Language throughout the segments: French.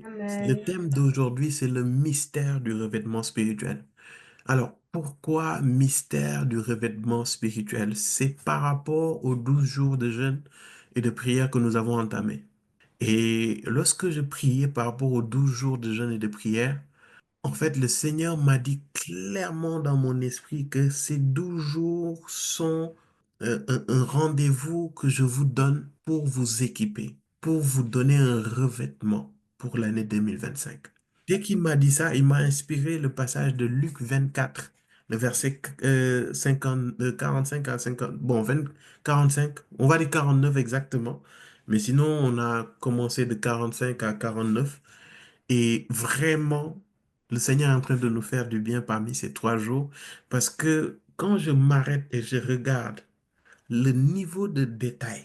Le Amen. thème d'aujourd'hui, c'est le mystère du revêtement spirituel. Alors, pourquoi mystère du revêtement spirituel? C'est par rapport aux 12 jours de jeûne et de prière que nous avons entamés. Et lorsque je priais par rapport aux 12 jours de jeûne et de prière, en fait, le Seigneur m'a dit clairement dans mon esprit que ces 12 jours sont un rendez-vous que je vous donne pour vous équiper, pour vous donner un revêtement pour l'année 2025. Dès qu'il m'a dit ça, il m'a inspiré le passage de Luc 24, le verset 50, 45 à 50, bon, 20, 45, on va dire 49 exactement, mais sinon on a commencé de 45 à 49. Et vraiment, le Seigneur est en train de nous faire du bien parmi ces 3 jours parce que quand je m'arrête et je regarde le niveau de détail,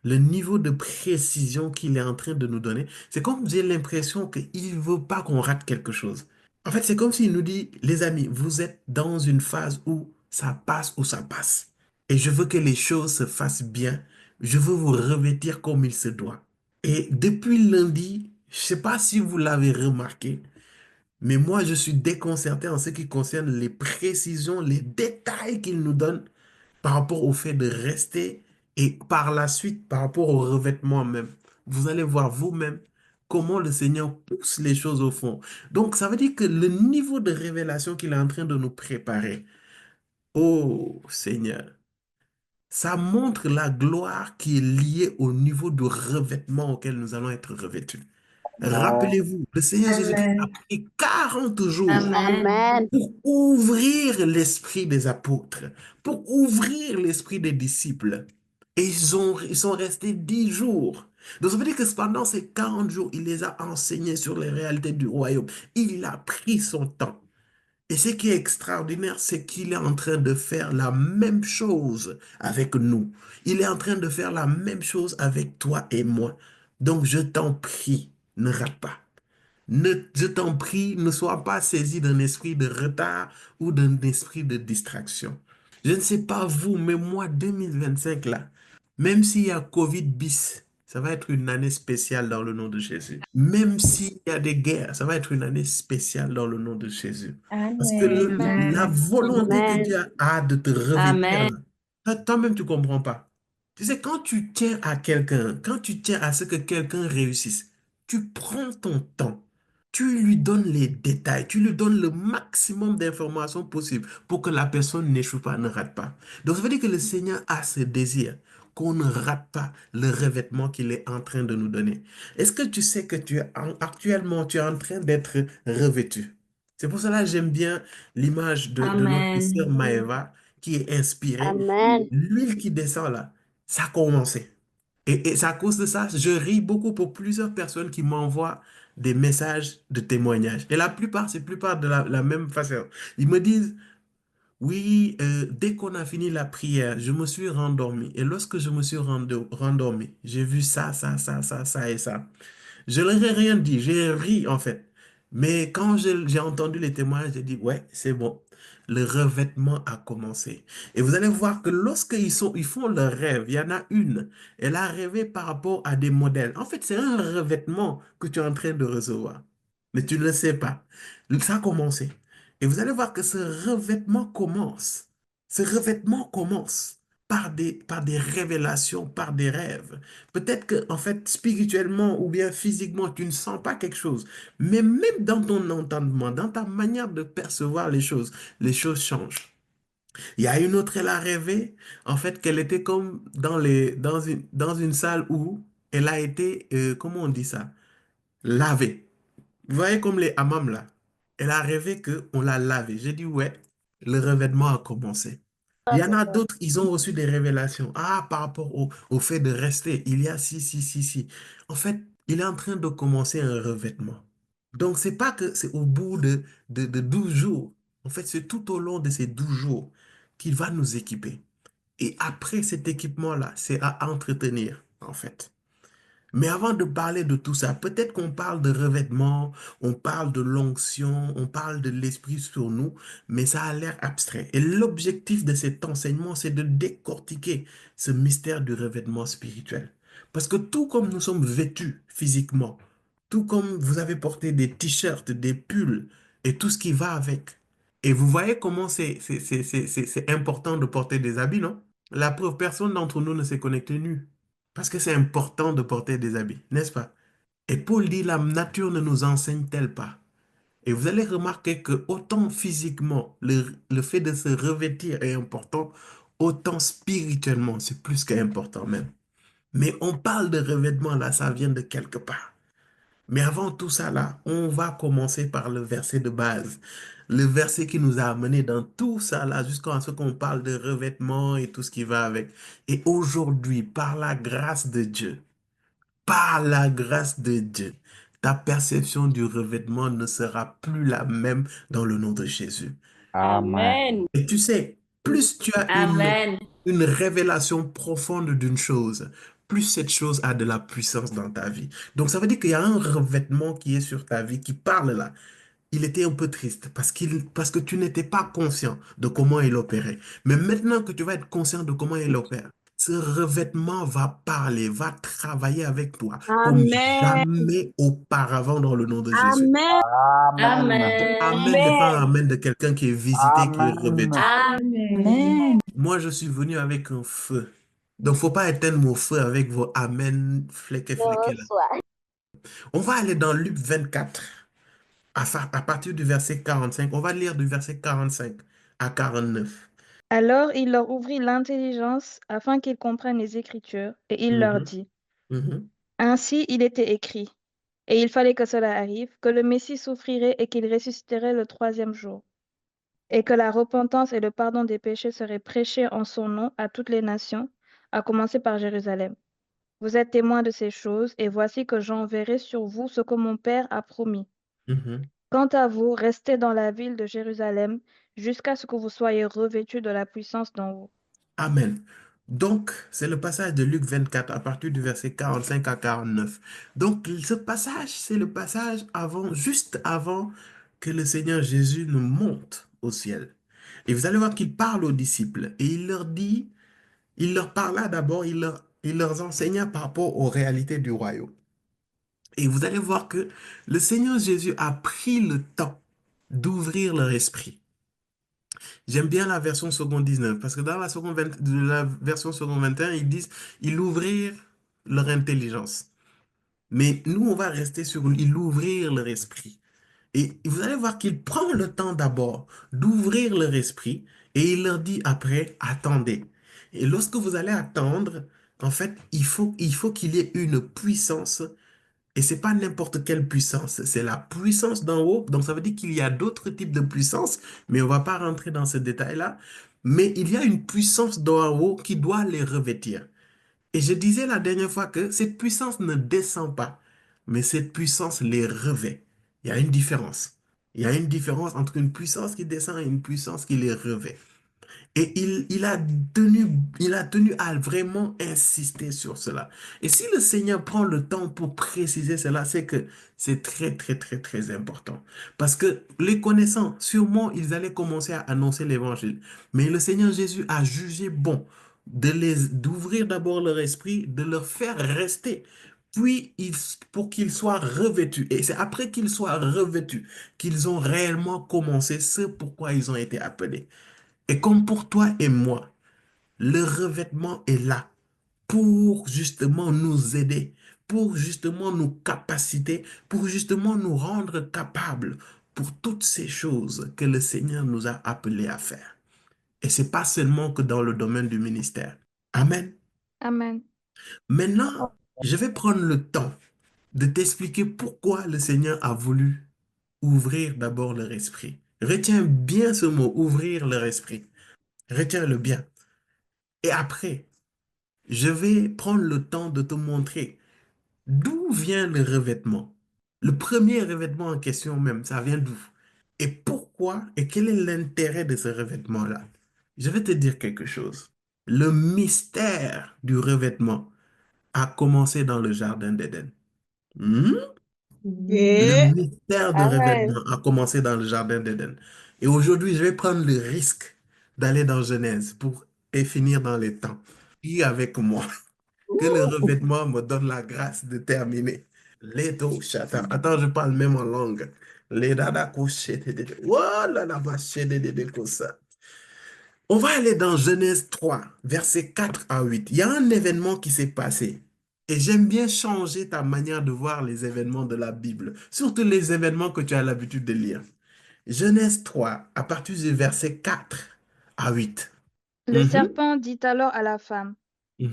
le niveau de précision qu'il est en train de nous donner, c'est comme j'ai l'impression qu'il ne veut pas qu'on rate quelque chose. En fait, c'est comme s'il nous dit, les amis, vous êtes dans une phase où ça passe ou ça passe. Et je veux que les choses se fassent bien. Je veux vous revêtir comme il se doit. Et depuis lundi, je ne sais pas si vous l'avez remarqué, mais moi, je suis déconcerté en ce qui concerne les précisions, les détails qu'il nous donne par rapport au fait de rester et par la suite, par rapport au revêtement même. Vous allez voir vous-même comment le Seigneur pousse les choses au fond. Donc, ça veut dire que le niveau de révélation qu'il est en train de nous préparer, oh Seigneur, ça montre la gloire qui est liée au niveau de revêtement auquel nous allons être revêtus. Rappelez-vous, le Seigneur Jésus-Christ a Amen. pris 40 jours Amen. pour ouvrir l'esprit des apôtres, pour ouvrir l'esprit des disciples. Et ils sont restés 10 jours. Donc ça veut dire que pendant ces 40 jours, il les a enseignés sur les réalités du royaume. Il a pris son temps. Et ce qui est extraordinaire, c'est qu'il est en train de faire la même chose avec nous. Il est en train de faire la même chose avec toi et moi. Donc je t'en prie, ne rate pas. Je t'en prie, ne sois pas saisi d'un esprit de retard ou d'un esprit de distraction. Je ne sais pas vous, mais moi, 2025 là, même s'il y a Covid bis, ça va être une année spéciale dans le nom de Jésus. Même s'il y a des guerres, ça va être une année spéciale dans le nom de Jésus. Parce que la Amen. volonté que Dieu a de te revêtir Amen. là, toi-même, tu ne comprends pas. Tu sais, quand tu tiens à quelqu'un, quand tu tiens à ce que quelqu'un réussisse, tu prends ton temps. Tu lui donnes les détails, tu lui donnes le maximum d'informations possibles pour que la personne n'échoue pas, ne rate pas. Donc, ça veut dire que le Seigneur a ce désir qu'on ne rate pas le revêtement qu'il est en train de nous donner. Est-ce que tu sais que actuellement, tu es en train d'être revêtu? C'est pour cela que j'aime bien l'image de notre sœur Amen. Maëva qui est inspirée. L'huile qui descend là, ça a commencé. Et c'est à cause de ça, je ris beaucoup pour plusieurs personnes qui m'envoient des messages de témoignages. Et la plupart, c'est plupart de la même façon. Ils me disent, oui, dès qu'on a fini la prière, je me suis rendormi. Et lorsque je me suis rendormi, j'ai vu ça et ça. Je leur ai rien dit, j'ai ri en fait. Mais quand j'ai entendu les témoignages, j'ai dit, ouais, c'est bon. Le revêtement a commencé. Et vous allez voir que ils font leur rêve, il y en a une, elle a rêvé par rapport à des modèles. En fait, c'est un revêtement que tu es en train de recevoir. Mais tu ne le sais pas. Ça a commencé. Et vous allez voir que ce revêtement commence. Ce revêtement commence par des révélations, par des rêves. Peut-être que, en fait, spirituellement ou bien physiquement, tu ne sens pas quelque chose. Mais même dans ton entendement, dans ta manière de percevoir les choses changent. Il y a une autre, elle a rêvé, en fait, qu'elle était comme dans une salle où elle a été, comment on dit ça, lavée. Vous voyez comme les hammams là. Elle a rêvé qu'on l'a lavée. J'ai dit, ouais, le revêtement a commencé. Il y en a d'autres, ils ont reçu des révélations. Ah, par rapport au fait de rester, il y a si. En fait, il est en train de commencer un revêtement. Donc, c'est pas que c'est au bout de 12 jours. En fait, c'est tout au long de ces 12 jours qu'il va nous équiper. Et après cet équipement-là, c'est à entretenir, en fait. Mais avant de parler de tout ça, peut-être qu'on parle de revêtement, on parle de l'onction, on parle de l'esprit sur nous, mais ça a l'air abstrait. Et l'objectif de cet enseignement, c'est de décortiquer ce mystère du revêtement spirituel. Parce que tout comme nous sommes vêtus physiquement, tout comme vous avez porté des t-shirts, des pulls et tout ce qui va avec. Et vous voyez comment c'est important de porter des habits, non? La preuve, personne d'entre nous ne s'est connecté nu. Parce que c'est important de porter des habits, n'est-ce pas? Et Paul dit, la nature ne nous enseigne-t-elle pas? Et vous allez remarquer que autant physiquement, le fait de se revêtir est important, autant spirituellement, c'est plus qu'important même. Mais on parle de revêtement là, ça vient de quelque part. Mais avant tout ça là, on va commencer par le verset de base. Le verset qui nous a amené dans tout ça là, jusqu'à ce qu'on parle de revêtement et tout ce qui va avec. Et aujourd'hui, par la grâce de Dieu, ta perception du revêtement ne sera plus la même dans le nom de Jésus. Amen. Et tu sais, plus tu as Amen. une révélation profonde d'une chose, plus cette chose a de la puissance dans ta vie. Donc ça veut dire qu'il y a un revêtement qui est sur ta vie, qui parle là. Il était un peu triste parce que tu n'étais pas conscient de comment il opérait. Mais maintenant que tu vas être conscient de comment il opère, ce revêtement va parler, va travailler avec toi comme Amen. jamais auparavant dans le nom de Jésus. Amen. Amen. Amen n'est pas un Amen. amen de quelqu'un qui est visité, qui est revêtu. Amen. Amen. Amen. Moi, je suis venu avec un feu. Donc, faut pas éteindre mon feu avec vos amen flequés, Je flequés là. reçois. On va aller dans Luc 24, à partir du verset 45. On va lire du verset 45 à 49. Alors il leur ouvrit l'intelligence afin qu'ils comprennent les Écritures, et il leur Mhm, dit, mhm, Ainsi il était écrit, et il fallait que cela arrive, que le Messie souffrirait et qu'il ressusciterait le troisième jour, et que la repentance et le pardon des péchés seraient prêchés en son nom à toutes les nations, à commencer par Jérusalem. Vous êtes témoins de ces choses, et voici que j'enverrai sur vous ce que mon Père a promis. mhm. Quant à vous, restez dans la ville de Jérusalem jusqu'à ce que vous soyez revêtus de la puissance d'en haut. Amen. Donc, c'est le passage de Luc 24 à partir du verset 45 à 49. Donc, ce passage, c'est le passage avant, juste avant que le Seigneur Jésus ne monte au ciel. Et vous allez voir qu'il parle aux disciples et il leur dit, il leur parla d'abord, il leur enseigna par rapport aux réalités du royaume. Et vous allez voir que le Seigneur Jésus a pris le temps d'ouvrir leur esprit. J'aime bien la version seconde 19 parce que dans la version seconde 21, ils disent, ils ouvrirent leur intelligence. Mais nous, on va rester sur il ouvrir leur esprit. Et vous allez voir qu'il prend le temps d'abord d'ouvrir leur esprit et il leur dit après, attendez. Et lorsque vous allez attendre, en fait, il faut qu'il y ait une puissance et c'est pas n'importe quelle puissance, c'est la puissance d'en haut. Donc ça veut dire qu'il y a d'autres types de puissance, mais on va pas rentrer dans ce détail-là. Mais il y a une puissance d'en haut qui doit les revêtir. Et je disais la dernière fois que cette puissance ne descend pas, mais cette puissance les revêt. Il y a une différence. Il y a une différence entre une puissance qui descend et une puissance qui les revêt. Et il a tenu à vraiment insister sur cela. Et si le Seigneur prend le temps pour préciser cela, c'est que c'est très, très, très, très important. Parce que les connaissants, sûrement, ils allaient commencer à annoncer l'évangile. Mais le Seigneur Jésus a jugé bon d'ouvrir d'abord leur esprit, de leur faire rester. Puis, pour qu'ils soient revêtus. Et c'est après qu'ils soient revêtus qu'ils ont réellement commencé ce pourquoi ils ont été appelés. Et comme pour toi et moi, le revêtement est là pour justement nous aider, pour justement nous capaciter, pour justement nous rendre capables pour toutes ces choses que le Seigneur nous a appelés à faire. Et c'est pas seulement que dans le domaine du ministère. Amen. Amen. Maintenant, je vais prendre le temps de t'expliquer pourquoi le Seigneur a voulu ouvrir d'abord leur esprit. Retiens bien ce mot, ouvrir leur esprit. Retiens-le bien. Et après, je vais prendre le temps de te montrer d'où vient le revêtement. Le premier revêtement en question même, ça vient d'où? Et pourquoi et quel est l'intérêt de ce revêtement-là? Je vais te dire quelque chose. Le mystère du revêtement a commencé dans le jardin d'Éden. Hmm? Le Et mystère de Amen. revêtement a commencé dans le jardin d'Éden. Et aujourd'hui, je vais prendre le risque d'aller dans Genèse pour et finir dans les temps. Qui avec moi? Que le revêtement me donne la grâce de terminer. Les dos, chata. Attends, je parle même en langue. Les dada couchés. Voilà la vache de comme ça. On va aller dans Genèse 3, versets 4 à 8. Il y a un événement qui s'est passé. Et j'aime bien changer ta manière de voir les événements de la Bible, surtout les événements que tu as l'habitude de lire. Genèse 3, à partir du verset 4 à 8. Le Mhm, serpent dit alors à la femme,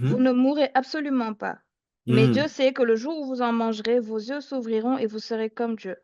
vous mhm, ne mourrez absolument pas. Mais Dieu mhm, sait que le jour où vous en mangerez, vos yeux s'ouvriront et vous serez comme Dieu.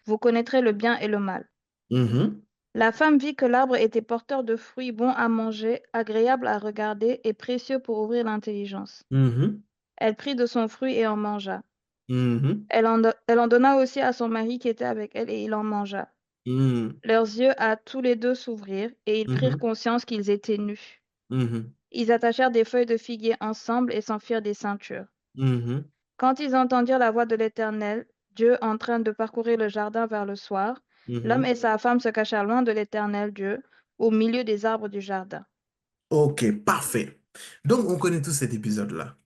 Vous connaîtrez le bien et le mal. mhm, La femme vit que l'arbre était porteur de fruits bons à manger, agréables à regarder et précieux pour ouvrir l'intelligence. mhm, Elle prit de son fruit et en mangea. mhm, Elle en donna aussi à son mari qui était avec elle et il en mangea. mhm, Leurs yeux à tous les deux s'ouvrirent et ils prirent mhm, conscience qu'ils étaient nus. mhm, Ils attachèrent des feuilles de figuier ensemble et s'en firent des ceintures. mhm, Quand ils entendirent la voix de l'Éternel, Dieu en train de parcourir le jardin vers le soir, l'homme mhm. et sa femme se cachèrent loin de l'Éternel Dieu, au milieu des arbres du jardin. Ok, parfait. Donc, on connaît tous cet épisode-là.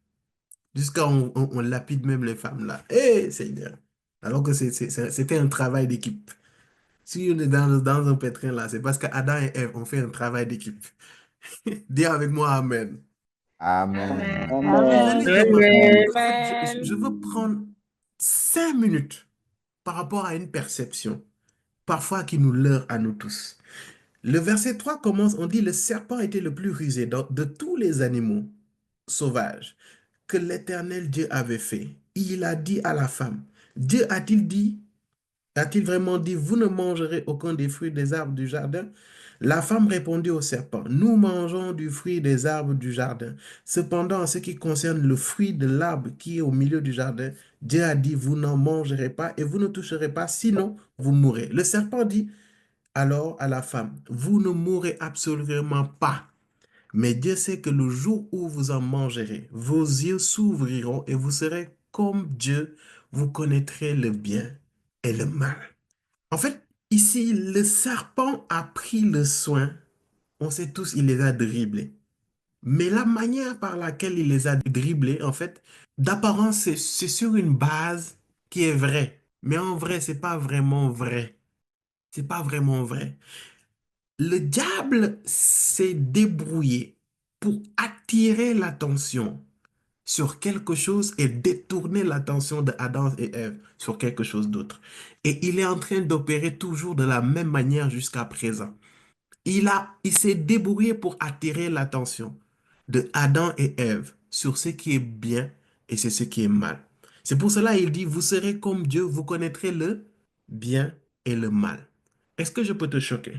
Jusqu'à on lapide même les femmes là. Eh, Seigneur. Alors que c'était un travail d'équipe. Si on est dans un pétrin là, c'est parce qu'Adam et Ève ont fait un travail d'équipe. Dis avec moi Amen. Amen. Amen. Vous Amen. allez Amen. remarquer, Amen. en fait, je veux prendre 5 minutes par rapport à une perception, parfois qui nous leurre à nous tous. Le verset 3 commence, on dit, le serpent était le plus rusé de tous les animaux sauvages que l'Éternel Dieu avait fait. Il a dit à la femme, Dieu a-t-il vraiment dit, vous ne mangerez aucun des fruits des arbres du jardin? La femme répondit au serpent, nous mangeons du fruit des arbres du jardin. Cependant, en ce qui concerne le fruit de l'arbre qui est au milieu du jardin, Dieu a dit, vous n'en mangerez pas et vous ne toucherez pas, sinon vous mourrez. Le serpent dit alors à la femme, vous ne mourrez absolument pas. Mais Dieu sait que le jour où vous en mangerez, vos yeux s'ouvriront et vous serez comme Dieu, vous connaîtrez le bien et le mal. En fait, ici, le serpent a pris le soin, on sait tous, il les a dribblés. Mais la manière par laquelle il les a dribblés, en fait, d'apparence, c'est sur une base qui est vraie. Mais en vrai, c'est pas vraiment vrai. C'est pas vraiment vrai. Le diable s'est débrouillé pour attirer l'attention sur quelque chose et détourner l'attention de Adam et Ève sur quelque chose d'autre. Et il est en train d'opérer toujours de la même manière jusqu'à présent. Il s'est débrouillé pour attirer l'attention de Adam et Ève sur ce qui est bien et c'est ce qui est mal. C'est pour cela il dit, vous serez comme Dieu, vous connaîtrez le bien et le mal. Est-ce que je peux te choquer?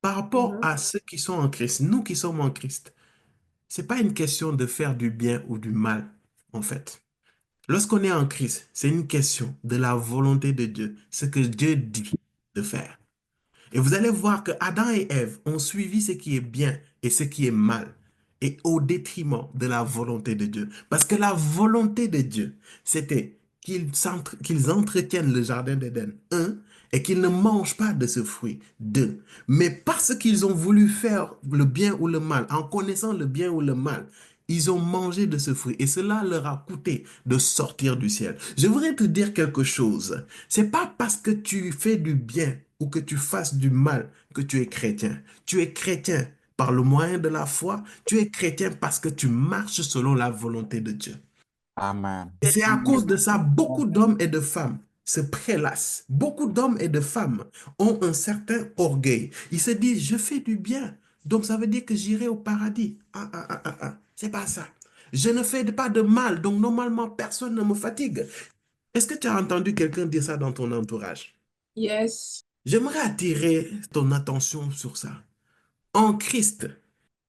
Par rapport Mhm. à ceux qui sont en Christ, nous qui sommes en Christ, c'est pas une question de faire du bien ou du mal, en fait. Lorsqu'on est en Christ, c'est une question de la volonté de Dieu, ce que Dieu dit de faire. Et vous allez voir que Adam et Ève ont suivi ce qui est bien et ce qui est mal, et au détriment de la volonté de Dieu. Parce que la volonté de Dieu, c'était qu'ils entretiennent le jardin d'Éden, un, et qu'ils ne mangent pas de ce fruit, deux. Mais parce qu'ils ont voulu faire le bien ou le mal, en connaissant le bien ou le mal, ils ont mangé de ce fruit et cela leur a coûté de sortir du ciel. Je voudrais te dire quelque chose. C'est pas parce que tu fais du bien ou que tu fasses du mal que tu es chrétien. Tu es chrétien par le moyen de la foi. Tu es chrétien parce que tu marches selon la volonté de Dieu. Amen. Et c'est à cause de ça, beaucoup d'hommes et de femmes se prélassent. Beaucoup d'hommes et de femmes ont un certain orgueil. Ils se disent, je fais du bien, donc ça veut dire que j'irai au paradis. Ah, ah, ah, ah, ah. C'est pas ça. Je ne fais pas de mal, donc normalement personne ne me fatigue. Est-ce que tu as entendu quelqu'un dire ça dans ton entourage? Yes. J'aimerais attirer ton attention sur ça. En Christ,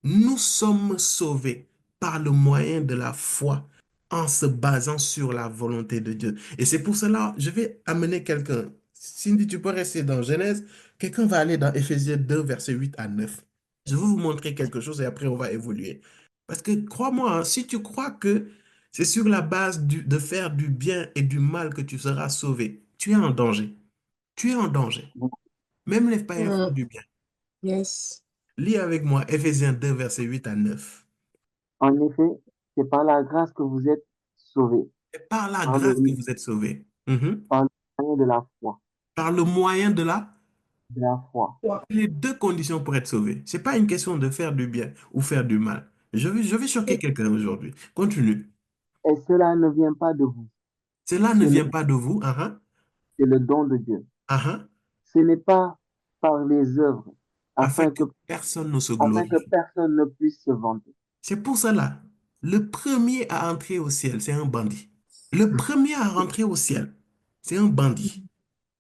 nous sommes sauvés par le moyen de la foi en se basant sur la volonté de Dieu. Et c'est pour cela, je vais amener quelqu'un. Cindy, tu peux rester dans Genèse. Quelqu'un va aller dans Éphésiens 2, versets 8 à 9. Je vais vous montrer quelque chose et après on va évoluer. Parce que crois-moi, hein, si tu crois que c'est sur la base de faire du bien et du mal que tu seras sauvé, tu es en danger. Tu es en danger. Même les païens font Mm. du bien. Yes. Lis avec moi Éphésiens 2, versets 8 à 9. En effet, c'est par la grâce que vous êtes sauvés, C'est par la par le, grâce que vous êtes sauvés. Mhm. par le moyen de la foi. Par le moyen de la... De la foi. Les deux conditions pour être sauvé. C'est pas une question de faire du bien ou faire du mal. Je vais choquer quelqu'un aujourd'hui. Continue. Et cela ne vient pas de vous. Cela ne C'est vient le, pas de vous, c'est le don de Dieu. ah. Ce n'est pas par les œuvres, Afin afin que que, personne ne se afin que glorifie. personne ne puisse se vanter. C'est pour cela, le premier à entrer au ciel, c'est un bandit. Le premier à rentrer au ciel, c'est un bandit.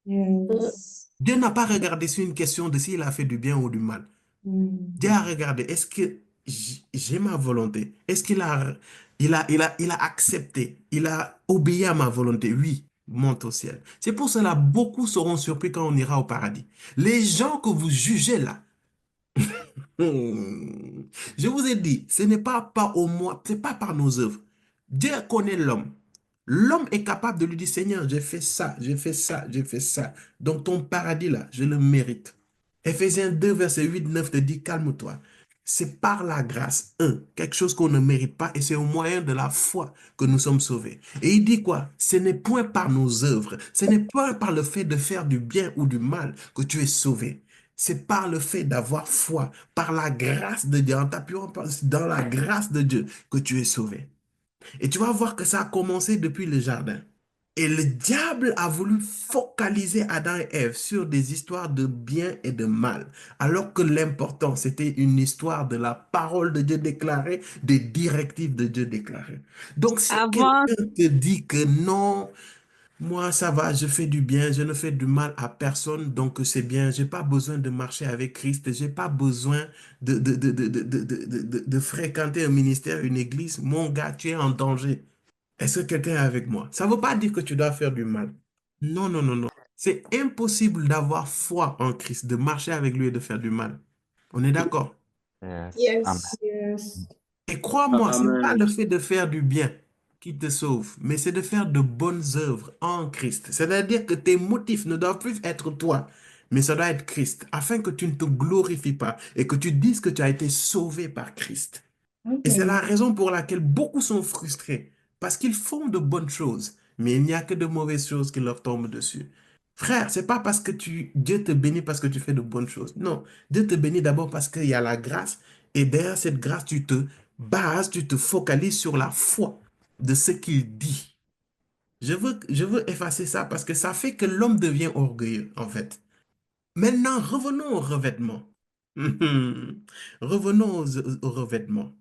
Yes. Dieu n'a pas regardé sur une question de s'il a fait du bien ou du mal. Dieu a regardé, est-ce que j'ai ma volonté? Est-ce qu'il a accepté, il a obéi à ma volonté? Oui, monte au ciel. C'est pour cela, beaucoup seront surpris quand on ira au paradis. Les gens que vous jugez là, je vous ai dit, ce n'est pas au moi, c'est pas par nos œuvres. Dieu connaît l'homme. L'homme est capable de lui dire, Seigneur, j'ai fait ça, j'ai fait ça, j'ai fait ça. Donc ton paradis là, je le mérite. Éphésiens 2, verset 8, 9 te dit, calme-toi. C'est par la grâce, quelque chose qu'on ne mérite pas, et c'est au moyen de la foi que nous sommes sauvés. Et il dit quoi? Ce n'est point par nos œuvres, ce n'est pas par le fait de faire du bien ou du mal que tu es sauvé. C'est par le fait d'avoir foi, par la grâce de Dieu, en t'appuyant dans la grâce de Dieu que tu es sauvé. Et tu vas voir que ça a commencé depuis le jardin. Et le diable a voulu focaliser Adam et Ève sur des histoires de bien et de mal, alors que l'important, c'était une histoire de la parole de Dieu déclarée, des directives de Dieu déclarées. Donc, si Avant, quelqu'un te dit que non, moi, ça va, je fais du bien, je ne fais du mal à personne, donc c'est bien, j'ai pas besoin de marcher avec Christ, j'ai pas besoin de fréquenter un ministère, une église, mon gars, tu es en danger. Est-ce que quelqu'un est avec moi? Ça ne veut pas dire que tu dois faire du mal. Non, non, non, non. C'est impossible d'avoir foi en Christ, de marcher avec lui et de faire du mal. On est d'accord? Yes. Amen. Yes. Yes. Et crois-moi, ce n'est pas Amen. le fait de faire du bien qui te sauve, mais c'est de faire de bonnes œuvres en Christ. C'est-à-dire que tes motifs ne doivent plus être toi, mais ça doit être Christ, afin que tu ne te glorifies pas et que tu dises que tu as été sauvé par Christ. Et c'est la Okay. raison pour laquelle beaucoup sont frustrés, parce qu'ils font de bonnes choses, mais il n'y a que de mauvaises choses qui leur tombent dessus. Frère, c'est pas parce que Dieu te bénit parce que tu fais de bonnes choses. Non, Dieu te bénit d'abord parce qu'il y a la grâce, et derrière cette grâce, tu te bases, tu te focalises sur la foi de ce qu'il dit. Je veux effacer ça parce que ça fait que l'homme devient orgueilleux, en fait. Maintenant, revenons aux revêtements. Revenons aux revêtements.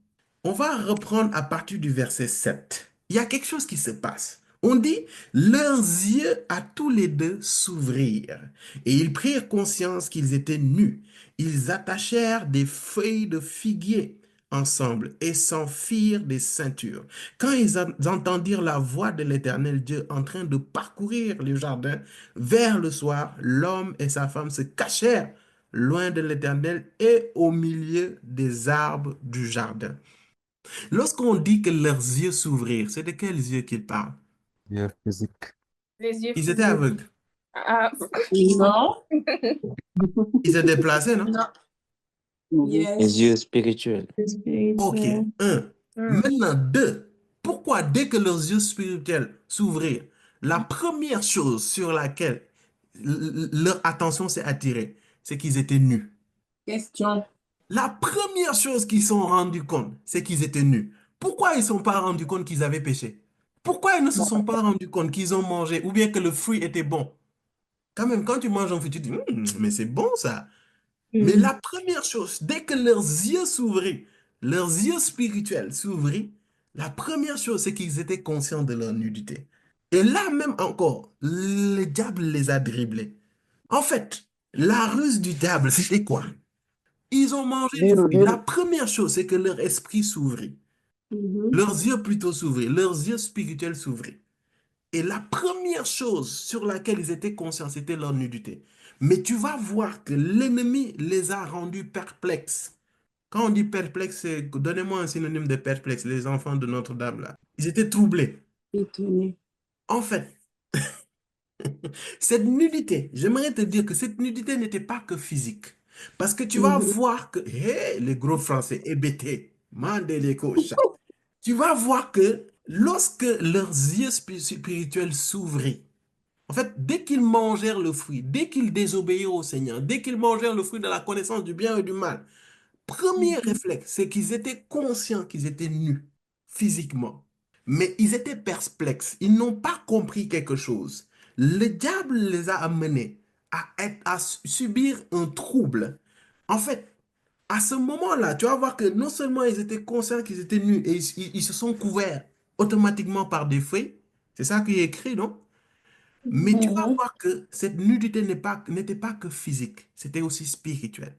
On va reprendre à partir du verset 7. Il y a quelque chose qui se passe. On dit, leurs yeux à tous les deux s'ouvrirent et ils prirent conscience qu'ils étaient nus. Ils attachèrent des feuilles de figuier ensemble et s'en firent des ceintures. Quand ils entendirent la voix de l'Éternel Dieu en train de parcourir le jardin, vers le soir, l'homme et sa femme se cachèrent loin de l'Éternel et au milieu des arbres du jardin. Lorsqu'on dit que leurs yeux s'ouvrirent, c'est de quels yeux qu'ils parlent? Dieu physique. Les yeux Ils étaient physiques. aveugles. Ah, non. Ils se déplaçaient, non? Non. Mhm. Les Yes. yeux spirituels. Ok, Spirituel. un. Maintenant, deux. Pourquoi dès que leurs yeux spirituels s'ouvrirent, la première chose sur laquelle leur attention s'est attirée, c'est qu'ils étaient nus. Question. La première chose qu'ils se sont rendus compte, c'est qu'ils étaient nus. Pourquoi ils ne se sont pas rendus compte qu'ils avaient péché? Pourquoi ils ne se sont pas rendus compte qu'ils ont mangé ou bien que le fruit était bon? Quand même, quand tu manges un fruit, tu dis, mais c'est bon ça. Mais la première chose, dès que leurs yeux s'ouvraient, leurs yeux spirituels s'ouvraient, la première chose, c'est qu'ils étaient conscients de leur nudité. Et là même encore, le diable les a dribblés. En fait, la ruse du diable, c'était quoi? Ils ont mangé du Dis-nous, fruit. La dis-nous. première chose, c'est que leur esprit s'ouvrit. Leurs yeux plutôt s'ouvraient. Leurs yeux spirituels s'ouvraient. Et la première chose sur laquelle ils étaient conscients, c'était leur nudité. Mais tu vas voir que l'ennemi les a rendus perplexes. Quand on dit perplexe, donnez-moi un synonyme de perplexe, les enfants de Notre-Dame là. Ils étaient troublés. Étonné. En fait, cette nudité, j'aimerais te dire que cette nudité n'était pas que physique. Parce que tu vas voir que, hé, les gros français hébétés, mandez les cochons. Tu vas voir que lorsque leurs yeux spirituels s'ouvrirent, en fait, dès qu'ils mangèrent le fruit, dès qu'ils désobéirent au Seigneur, dès qu'ils mangèrent le fruit de la connaissance du bien et du mal, premier réflexe, c'est qu'ils étaient conscients qu'ils étaient nus physiquement, mais ils étaient perplexes. Ils n'ont pas compris quelque chose. Le diable les a amenés à subir un trouble. En fait, à ce moment-là, tu vas voir que non seulement ils étaient conscients qu'ils étaient nus et ils se sont couverts automatiquement par des feuilles, c'est ça qui est écrit, non? Mais tu vas voir que cette nudité n'était pas que physique, c'était aussi spirituel.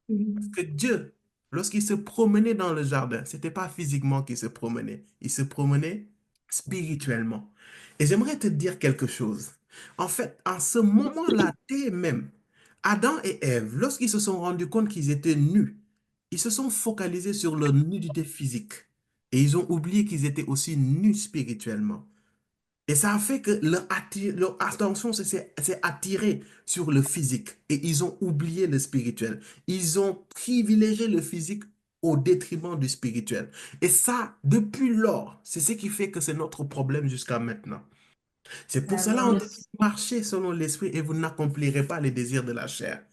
Parce que Dieu, lorsqu'il se promenait dans le jardin, ce n'était pas physiquement qu'il se promenait, il se promenait spirituellement. Et j'aimerais te dire quelque chose. En fait, en ce moment-là, dès même, Adam et Ève, lorsqu'ils se sont rendus compte qu'ils étaient nus, ils se sont focalisés sur leur nudité physique. Et ils ont oublié qu'ils étaient aussi nus spirituellement. Et ça a fait que leur attention s'est attirée sur le physique et ils ont oublié le spirituel. Ils ont privilégié le physique au détriment du spirituel. Et ça, depuis lors, c'est ce qui fait que c'est notre problème jusqu'à maintenant. C'est pour cela qu'on dit marchez selon l'esprit et vous n'accomplirez pas les désirs de la chair.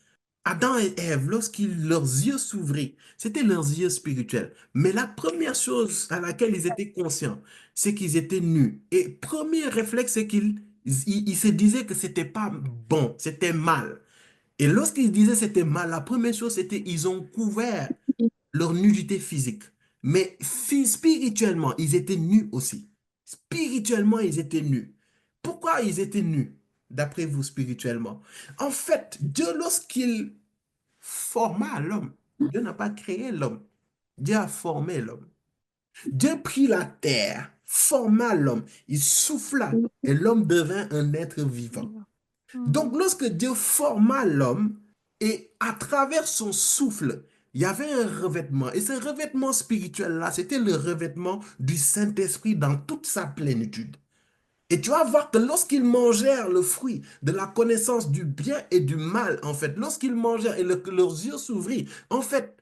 Adam et Ève, lorsqu'ils leurs yeux s'ouvrirent, c'était leurs yeux spirituels. Mais la première chose à laquelle ils étaient conscients, c'est qu'ils étaient nus. Et premier réflexe, c'est qu'ils se disaient que c'était pas bon, c'était mal. Et lorsqu'ils disaient c'était mal, la première chose, c'était ils ont couvert leur nudité physique. Mais spirituellement, ils étaient nus aussi. Spirituellement, ils étaient nus. Pourquoi ils étaient nus, d'après vous, spirituellement? En fait, Dieu, lorsqu'il forma l'homme, Dieu n'a pas créé l'homme. Dieu a formé l'homme. Dieu prit la terre, forma l'homme, il souffla et l'homme devint un être vivant. Donc, lorsque Dieu forma l'homme, et à travers son souffle, il y avait un revêtement. Et ce revêtement spirituel-là, c'était le revêtement du Saint-Esprit dans toute sa plénitude. Et tu vas voir que lorsqu'ils mangèrent le fruit de la connaissance du bien et du mal, en fait, lorsqu'ils mangèrent et que leurs yeux s'ouvrirent, en fait,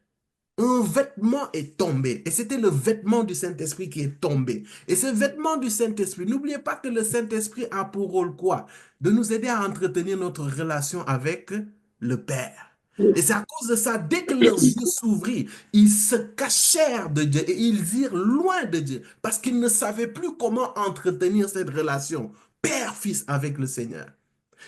un vêtement est tombé. Et c'était le vêtement du Saint-Esprit qui est tombé. Et ce vêtement du Saint-Esprit, n'oubliez pas que le Saint-Esprit a pour rôle quoi? De nous aider à entretenir notre relation avec le Père. Et c'est à cause de ça, dès que leurs yeux s'ouvrirent, ils se cachèrent de Dieu et ils irent loin de Dieu parce qu'ils ne savaient plus comment entretenir cette relation Père-Fils avec le Seigneur.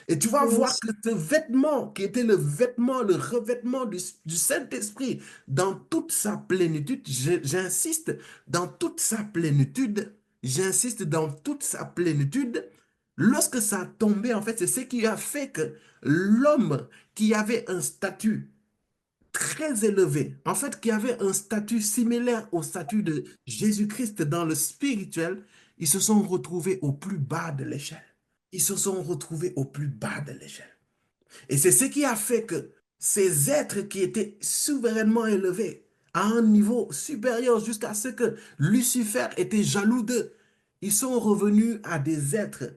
Et tu vas voir que ce vêtement, qui était le vêtement, le revêtement du Saint-Esprit, dans toute sa plénitude, j'insiste, dans toute sa plénitude, j'insiste, dans toute sa plénitude, lorsque ça a tombé, en fait, c'est ce qui a fait que l'homme qui avait un statut très élevé, en fait, qui avait un statut similaire au statut de Jésus-Christ dans le spirituel, ils se sont retrouvés au plus bas de l'échelle. Ils se sont retrouvés au plus bas de l'échelle. Et c'est ce qui a fait que ces êtres qui étaient souverainement élevés à un niveau supérieur jusqu'à ce que Lucifer était jaloux d'eux, ils sont revenus à des êtres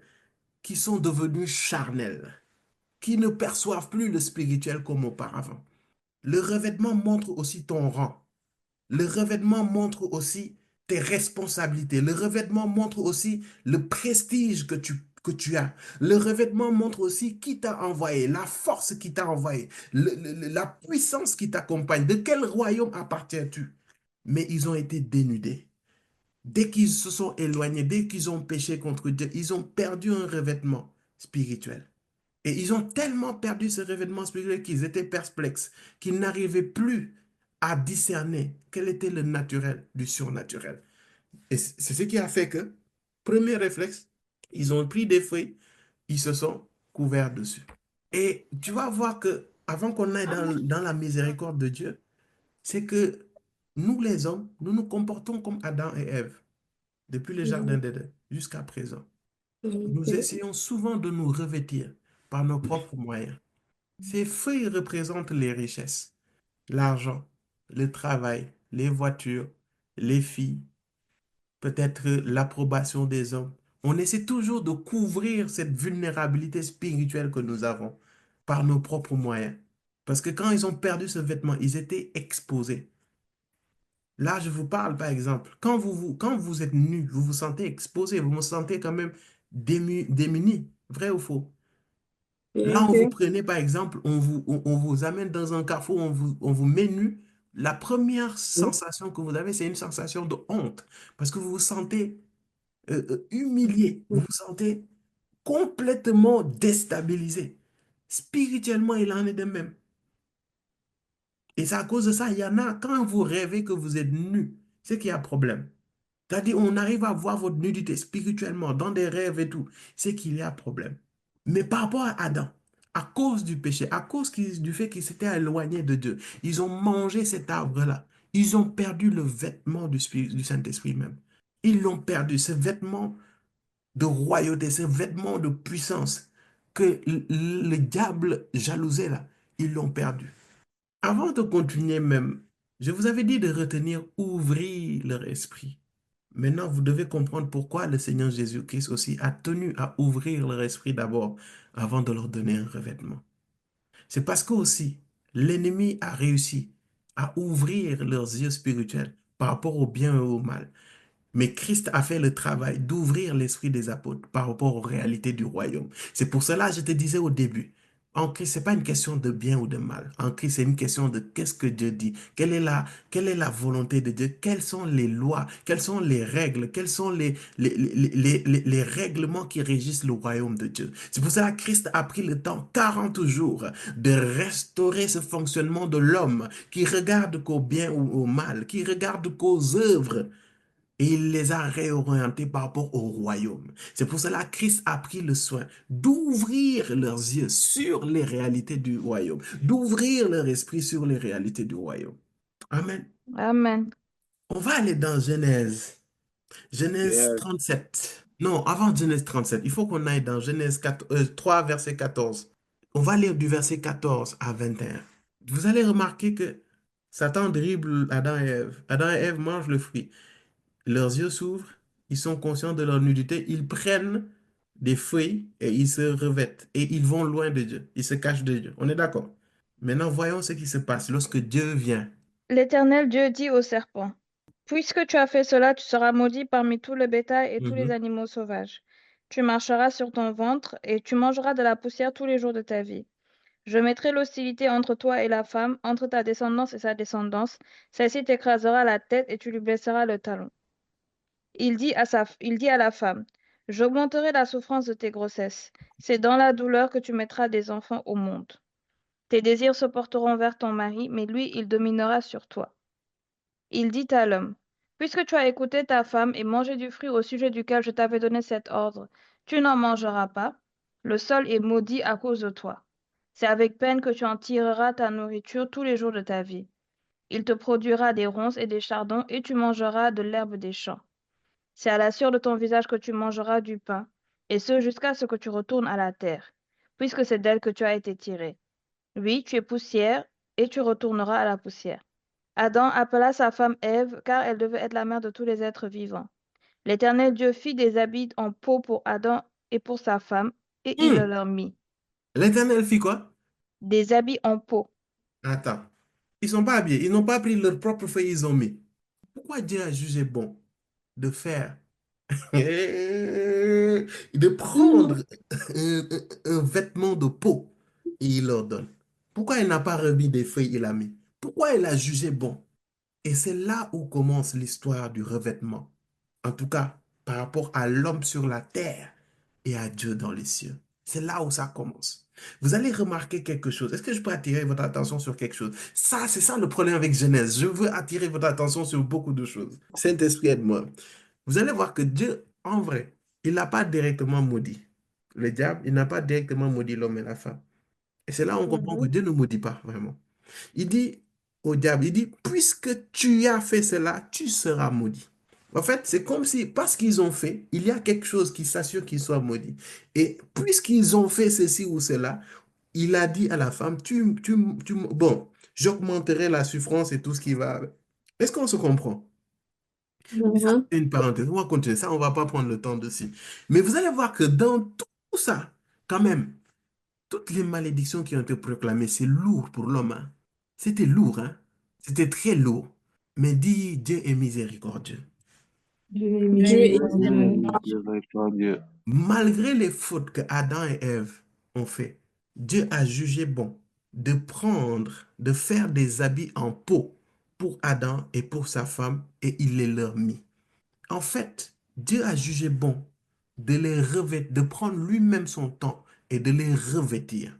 qui sont devenus charnels, qui ne perçoivent plus le spirituel comme auparavant. Le revêtement montre aussi ton rang. Le revêtement montre aussi tes responsabilités. Le revêtement montre aussi le prestige que tu as. Le revêtement montre aussi qui t'a envoyé, la force qui t'a envoyé, la puissance qui t'accompagne. De quel royaume appartiens-tu? Mais ils ont été dénudés. Dès qu'ils se sont éloignés, dès qu'ils ont péché contre Dieu, ils ont perdu un revêtement spirituel. Et ils ont tellement perdu ce revêtement spirituel qu'ils étaient perplexes, qu'ils n'arrivaient plus à discerner quel était le naturel du surnaturel. Et c'est ce qui a fait que, premier réflexe, ils ont pris des feuilles, ils se sont couverts dessus. Et tu vas voir que, avant qu'on aille dans la miséricorde de Dieu, c'est que nous, les hommes, nous nous comportons comme Adam et Ève, depuis le jardin d'Éden jusqu'à présent. Nous essayons souvent de nous revêtir par nos propres moyens. Ces feuilles représentent les richesses, l'argent, le travail, les voitures, les filles, peut-être l'approbation des hommes. On essaie toujours de couvrir cette vulnérabilité spirituelle que nous avons par nos propres moyens. Parce que quand ils ont perdu ce vêtement, ils étaient exposés. Là, je vous parle, par exemple, quand vous êtes nu, vous vous sentez exposé, vous vous sentez quand même démuni, vrai ou faux? Là, on vous Vérité. prenait, par exemple, on vous amène dans un carrefour, on vous met nu. La première sensation que vous avez, c'est une sensation de honte, parce que vous vous sentez humilié, vous vous sentez complètement déstabilisé. Spirituellement, il en est de même. Et c'est à cause de ça, il y en a, quand vous rêvez que vous êtes nu, c'est qu'il y a problème. C'est-à-dire, on arrive à voir votre nudité spirituellement, dans des rêves et tout, c'est qu'il y a problème. Mais par rapport à Adam, à cause du péché, à cause du fait qu'ils s'étaient éloignés de Dieu, ils ont mangé cet arbre-là. Ils ont perdu le vêtement du Saint-Esprit même. Ils l'ont perdu, ce vêtement de royauté, ce vêtement de puissance que le diable jalousait là. Ils l'ont perdu. Avant de continuer même, je vous avais dit de retenir, ouvrir leur esprit. Maintenant, vous devez comprendre pourquoi le Seigneur Jésus-Christ aussi a tenu à ouvrir leur esprit d'abord avant de leur donner un revêtement. C'est parce que aussi l'ennemi a réussi à ouvrir leurs yeux spirituels par rapport au bien et au mal. Mais Christ a fait le travail d'ouvrir l'esprit des apôtres par rapport aux réalités du royaume. C'est pour cela que je te disais au début, en Christ, ce n'est pas une question de bien ou de mal. En Christ, c'est une question de qu'est-ce que Dieu dit, quelle est la volonté de Dieu, quelles sont les lois, quelles sont les règles, quels sont les règlements qui régissent le royaume de Dieu. C'est pour cela que Christ a pris le temps, 40 jours, de restaurer ce fonctionnement de l'homme qui regarde qu'au bien ou au mal, qui regarde qu'aux œuvres. Et il les a réorientés par rapport au royaume. C'est pour cela que Christ a pris le soin d'ouvrir leurs yeux sur les réalités du royaume, d'ouvrir leur esprit sur les réalités du royaume. Amen. Amen. On va aller dans Genèse. Genèse Yes. 37. Non, avant Genèse 37, il faut qu'on aille dans Genèse 3, verset 14. On va lire du verset 14 à 21. Vous allez remarquer que Satan dribble Adam et Ève. Adam et Ève mangent le fruit. Leurs yeux s'ouvrent, ils sont conscients de leur nudité, ils prennent des feuilles et ils se revêtent et ils vont loin de Dieu, ils se cachent de Dieu. On est d'accord? Maintenant, voyons ce qui se passe lorsque Dieu vient. L'Éternel Dieu dit au serpent, puisque tu as fait cela, tu seras maudit parmi tout le bétail et tous les Mhm. animaux sauvages. Tu marcheras sur ton ventre et tu mangeras de la poussière tous les jours de ta vie. Je mettrai l'hostilité entre toi et la femme, entre ta descendance et sa descendance. Celle-ci t'écrasera la tête et tu lui blesseras le talon. Il dit à la femme, j'augmenterai la souffrance de tes grossesses. C'est dans la douleur que tu mettras des enfants au monde. Tes désirs se porteront vers ton mari, mais lui, il dominera sur toi. Il dit à l'homme, puisque tu as écouté ta femme et mangé du fruit au sujet duquel je t'avais donné cet ordre, tu n'en mangeras pas. Le sol est maudit à cause de toi. C'est avec peine que tu en tireras ta nourriture tous les jours de ta vie. Il te produira des ronces et des chardons, et tu mangeras de l'herbe des champs. C'est à la sueur de ton visage que tu mangeras du pain, et ce jusqu'à ce que tu retournes à la terre, puisque c'est d'elle que tu as été tiré. Oui, tu es poussière, et tu retourneras à la poussière. Adam appela sa femme Ève, car elle devait être la mère de tous les êtres vivants. L'Éternel Dieu fit des habits en peau pour Adam et pour sa femme, et il le Hmm. leur mit. L'Éternel fit quoi? Des habits en peau. Attends. Ils sont pas habillés, ils n'ont pas pris leur propre feuille, ils ont mis. Pourquoi Dieu a jugé bon de faire, de prendre un vêtement de peau et il leur donne? Pourquoi il n'a pas remis des feuilles, il a mis? Pourquoi il a jugé bon? Et c'est là où commence l'histoire du revêtement. En tout cas, par rapport à l'homme sur la terre et à Dieu dans les cieux. C'est là où ça commence. Vous allez remarquer quelque chose. Est-ce que je peux attirer votre attention sur quelque chose? Ça, c'est ça le problème avec Genèse. Je veux attirer votre attention sur beaucoup de choses. Saint-Esprit, aide-moi. Vous allez voir que Dieu, en vrai, il n'a pas directement maudit. Le diable, il n'a pas directement maudit l'homme et la femme. Et c'est là où on comprend que Mhm. Dieu ne maudit pas vraiment. Il dit au diable, il dit, puisque tu as fait cela, tu seras maudit. En fait, c'est comme si, parce qu'ils ont fait, il y a quelque chose qui s'assure qu'ils soient maudits. Et puisqu'ils ont fait ceci ou cela, il a dit à la femme, bon, j'augmenterai la souffrance et tout ce qui va avec. Est-ce qu'on se comprend? Mais ça, Mhm. c'est une parenthèse. On va continuer. Ça, on va pas prendre le temps dessus. Mais vous allez voir que dans tout ça, quand même, toutes les malédictions qui ont été proclamées, c'est lourd pour l'homme, hein. C'était lourd, hein. C'était très lourd. Mais dis, Dieu est miséricordieux. Dieu est Dieu est miséricordieux. miséricordieux. Malgré les fautes que Adam et Ève ont fait, Dieu a jugé bon de faire des habits en peau pour Adam et pour sa femme et il les leur mit. En fait, Dieu a jugé bon de les revêtir, de prendre lui-même son temps et de les revêtir.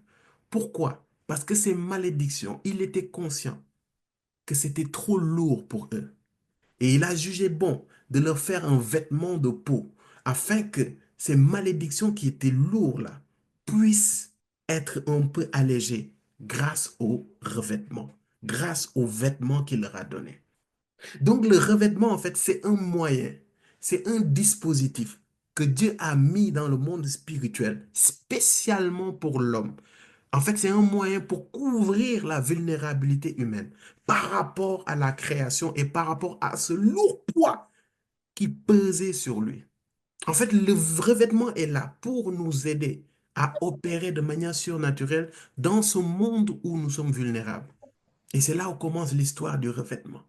Pourquoi? Parce que ces malédictions, il était conscient que c'était trop lourd pour eux. Et il a jugé bon de leur faire un vêtement de peau afin que ces malédictions qui étaient lourdes là puissent être un peu allégées grâce au revêtement, grâce aux vêtements qu'il leur a donnés. Donc le revêtement, en fait, c'est un moyen, c'est un dispositif que Dieu a mis dans le monde spirituel spécialement pour l'homme. En fait, c'est un moyen pour couvrir la vulnérabilité humaine par rapport à la création et par rapport à ce lourd poids qui pesait sur lui. En fait, le revêtement est là pour nous aider à opérer de manière surnaturelle dans ce monde où nous sommes vulnérables. Et c'est là où commence l'histoire du revêtement.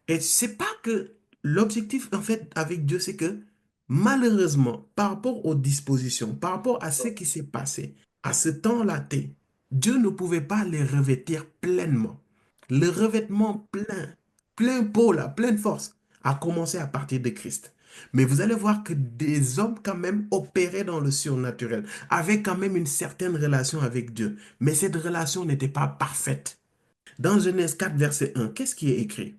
Et c'est pas que l'objectif, en fait, avec Dieu, c'est que malheureusement, par rapport aux dispositions, par rapport à ce qui s'est passé, à ce temps-là, Dieu ne pouvait pas les revêtir pleinement. Le revêtement plein, plein pot, là, pleine force, a commencé à partir de Christ. Mais vous allez voir que des hommes quand même opéraient dans le surnaturel, avaient quand même une certaine relation avec Dieu. Mais cette relation n'était pas parfaite. Dans Genèse 4, verset 1, qu'est-ce qui est écrit?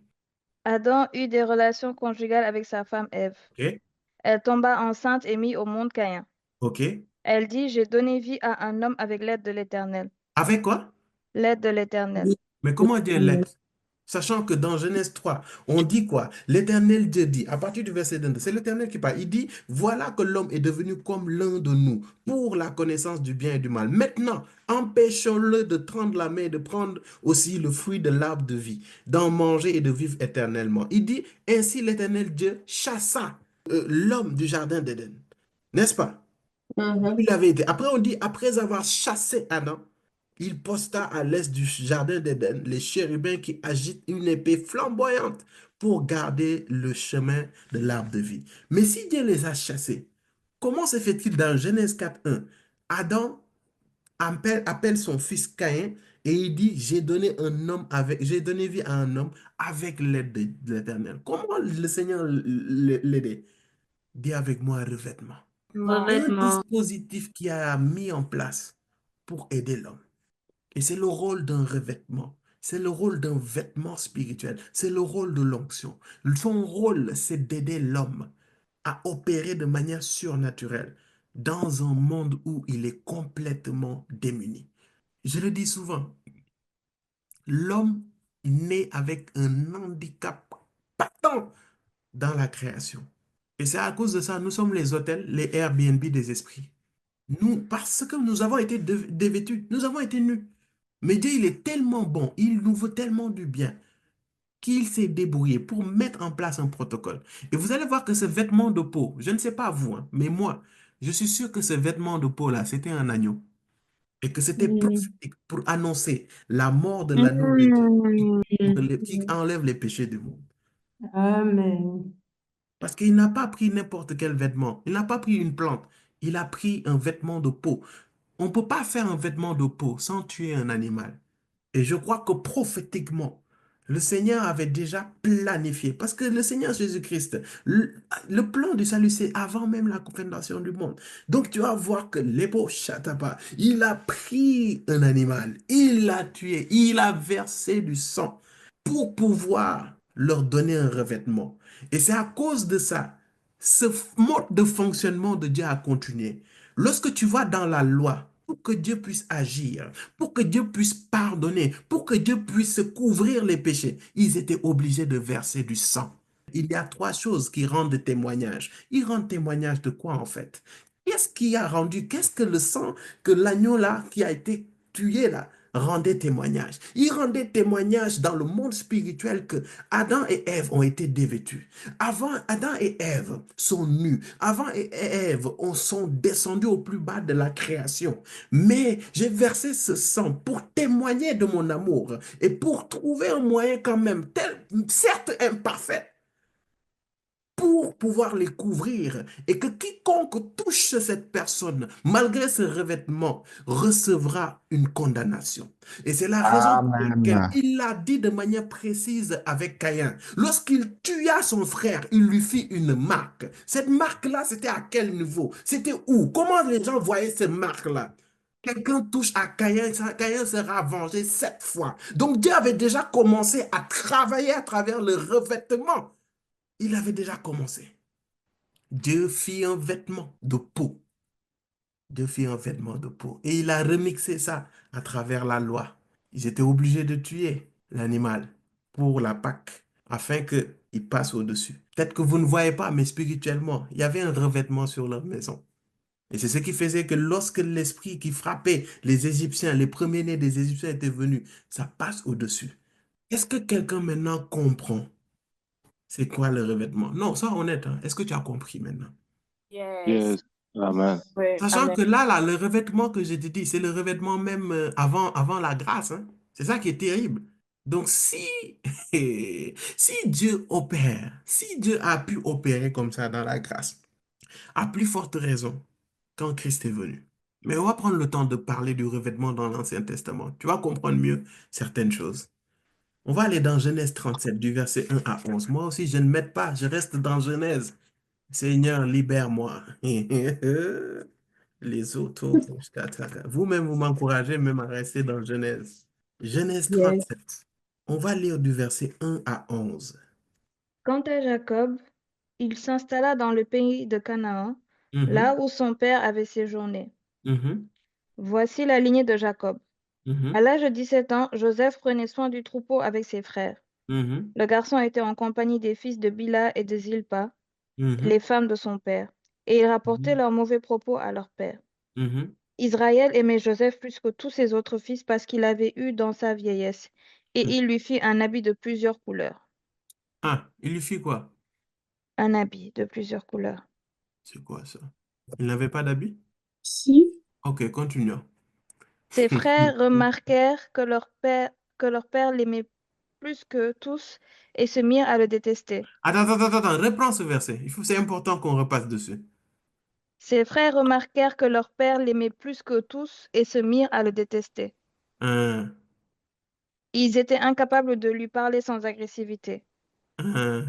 Adam eut des relations conjugales avec sa femme Ève. OK? Elle tomba enceinte et mit au monde Caïn. OK? Elle dit, j'ai donné vie à un homme avec l'aide de l'Éternel. Avec quoi? L'aide de l'Éternel. Mais comment dire l'être? Sachant que dans Genèse 3, on dit quoi? L'Éternel Dieu dit, à partir du verset 22, c'est l'Éternel qui parle. Il dit, voilà que l'homme est devenu comme l'un de nous pour la connaissance du bien et du mal. Maintenant, empêchons-le de prendre la main et de prendre aussi le fruit de l'arbre de vie, d'en manger et de vivre éternellement. Il dit, ainsi l'Éternel Dieu chassa l'homme du jardin d'Éden. N'est-ce pas? Il avait été. Après, on dit, après avoir chassé Adam, il posta à l'est du jardin d'Éden les chérubins qui agitent une épée flamboyante pour garder le chemin de l'arbre de vie. Mais si Dieu les a chassés, comment se fait-il dans Genèse 4.1, Adam appelle son fils Caïn et il dit, j'ai donné vie à un homme avec l'aide de l'Éternel. Comment le Seigneur l'aidait? Dis avec moi revêtement. Un dispositif qui a mis en place pour aider l'homme. Et c'est le rôle d'un revêtement. C'est le rôle d'un vêtement spirituel. C'est le rôle de l'onction. Son rôle, c'est d'aider l'homme à opérer de manière surnaturelle dans un monde où il est complètement démuni. Je le dis souvent, l'homme naît avec un handicap patent dans la création. Et c'est à cause de ça, nous sommes les hôtels, les Airbnb des esprits. Nous, parce que nous avons été dévêtus, nous avons été nus. Mais Dieu, il est tellement bon, il nous veut tellement du bien, qu'il s'est débrouillé pour mettre en place un protocole. Et vous allez voir que ce vêtement de peau, je ne sais pas vous, hein, mais moi, je suis sûr que ce vêtement de peau-là, c'était un agneau. Et que c'était prophétique pour annoncer la mort de l'agneau de Dieu qui enlève les péchés du monde. Amen. Parce qu'il n'a pas pris n'importe quel vêtement. Il n'a pas pris une plante. Il a pris un vêtement de peau. On ne peut pas faire un vêtement de peau sans tuer un animal. Et je crois que prophétiquement, le Seigneur avait déjà planifié. Parce que le Seigneur Jésus-Christ, le plan du salut, c'est avant même la fondation du monde. Donc tu vas voir que l'Épo Chatapa, il a pris un animal, il l'a tué, il a versé du sang pour pouvoir leur donner un revêtement. Et c'est à cause de ça, ce mode de fonctionnement de Dieu a continué. Lorsque tu vas dans la loi, pour que Dieu puisse agir, pour que Dieu puisse pardonner, pour que Dieu puisse couvrir les péchés, ils étaient obligés de verser du sang. Il y a trois choses qui rendent témoignage. Ils rendent témoignage de quoi en fait? Qu'est-ce qui a rendu, qu'est-ce que le sang, que l'agneau là qui a été tué là, rendait témoignage. Il rendait témoignage dans le monde spirituel que Adam et Ève ont été dévêtus. Avant, Adam et Ève sont nus. Avant et Ève sont descendus au plus bas de la création. Mais j'ai versé ce sang pour témoigner de mon amour et pour trouver un moyen quand même, certes imparfait, pour pouvoir les couvrir et que quiconque touche cette personne, malgré ce revêtement, recevra une condamnation. Et c'est la raison pour laquelle Amen. il l'a dit de manière précise avec Caïn. Lorsqu'il tua son frère, il lui fit une marque. Cette marque-là, c'était à quel niveau? C'était où? Comment les gens voyaient cette marque-là? Quelqu'un touche à Caïn, Caïn sera vengé 7 fois. Donc Dieu avait déjà commencé à travailler à travers le revêtement. Il avait déjà commencé. Dieu fit un vêtement de peau. Dieu fit un vêtement de peau. Et il a remixé ça à travers la loi. Ils étaient obligés de tuer l'animal pour la Pâque, afin qu'il passe au-dessus. Peut-être que vous ne voyez pas, mais spirituellement, il y avait un revêtement sur leur maison. Et c'est ce qui faisait que lorsque l'esprit qui frappait les Égyptiens, les premiers-nés des Égyptiens étaient venus, ça passe au-dessus. Est-ce que quelqu'un maintenant comprend c'est quoi le revêtement? Non, sois honnête, hein. Est-ce que tu as compris maintenant? Yes. Amen. Ouais, Sachant que là, le revêtement que je te dis, c'est le revêtement même avant la grâce, hein. C'est ça qui est terrible. Donc, si Dieu opère, si Dieu a pu opérer comme ça dans la grâce, à plus forte raison quand Christ est venu. Mais on va prendre le temps de parler du revêtement dans l'Ancien Testament. Tu vas comprendre mieux certaines choses. On va aller dans Genèse 37, du verset 1 à 11. Moi aussi, je ne m'aide pas, je reste dans Genèse. Seigneur, libère-moi. Les autres, vous-même, vous m'encouragez même à rester dans Genèse. Genèse yes. 37. On va lire du verset 1 à 11. Quant à Jacob, il s'installa dans le pays de Canaan, Mhm, là où son père avait séjourné. mhm, Voici la lignée de Jacob. À mhm, l'âge de 17 ans, Joseph prenait soin du troupeau avec ses frères. mhm, Le garçon était en compagnie des fils de Bila et de Zilpa, les mhm, femmes de son père, et il rapportait leurs mauvais propos à leur père. mhm. Israël aimait Joseph plus que tous ses autres fils parce qu'il avait eu dans sa vieillesse, et il lui fit un habit de plusieurs couleurs. Ah, il lui fit quoi? Un habit de plusieurs couleurs. C'est quoi ça? Il n'avait pas d'habit? Si. Ok, continuons. Ses frères remarquèrent que leur père l'aimait plus que tous et se mirent à le détester. Attends, reprends ce verset. C'est important qu'on repasse dessus. Ses frères remarquèrent que leur père l'aimait plus que tous et se mirent à le détester. Hein, Ils étaient incapables de lui parler sans agressivité. hein.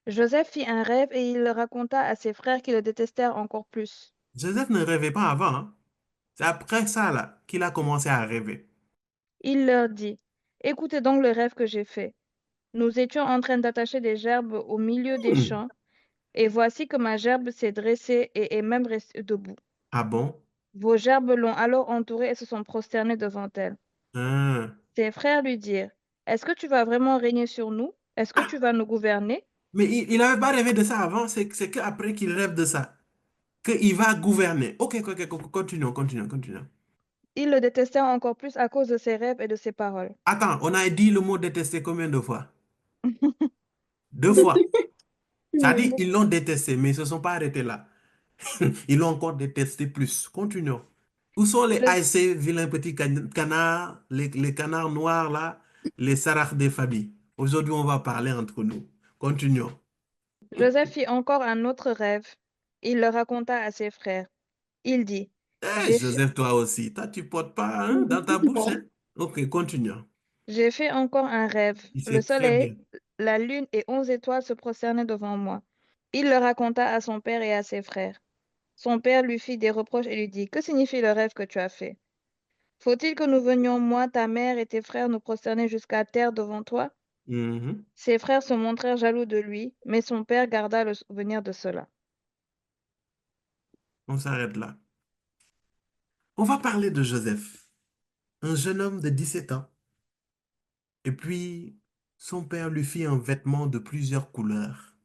Joseph fit un rêve et il le raconta à ses frères qui le détestèrent encore plus. Joseph ne rêvait pas avant, hein. C'est après ça, là, qu'il a commencé à rêver. Il leur dit, écoutez donc le rêve que j'ai fait. Nous étions en train d'attacher des gerbes au milieu des Hmm. champs, et voici que ma gerbe s'est dressée et est même restée debout. Ah bon? Vos gerbes l'ont alors entourée et se sont prosternés devant elle. Hein. Ses frères lui dirent, est-ce que tu vas vraiment régner sur nous? Est-ce que tu vas nous gouverner? Mais il n'avait pas rêvé de ça avant, c'est qu'après qu'il rêve de ça, qu'il va gouverner. Ok, continuons. Ils le détestèrent encore plus à cause de ses rêves et de ses paroles. Attends, on a dit le mot détester combien de fois? 2 fois. Ça dit, ils l'ont détesté, mais ils ne se sont pas arrêtés là. Ils l'ont encore détesté plus. Continuons. Où sont les Jo- ASC, vilains petits canards, les canards noirs là, les saraks des familles? Aujourd'hui, on va parler entre nous. Continuons. Joseph fit encore un autre rêve. Il le raconta à ses frères. Il dit, j'ai fait, Joseph, toi aussi. Toi, tu portes pas hein, dans ta bouche, hein? Ok, continuons. j'ai fait encore un rêve. Il Le sait très soleil, bien. la lune et 11 étoiles se prosternaient devant moi. Il le raconta à son père et à ses frères. Son père lui fit des reproches et lui dit, que signifie le rêve que tu as fait? Faut-il que nous venions, moi, ta mère et tes frères, nous prosterner jusqu'à terre devant toi? Mhm. Ses frères se montrèrent jaloux de lui, mais son père garda le souvenir de cela. On s'arrête là. On va parler de Joseph, un jeune homme de 17 ans. Et puis, son père lui fit un vêtement de plusieurs couleurs.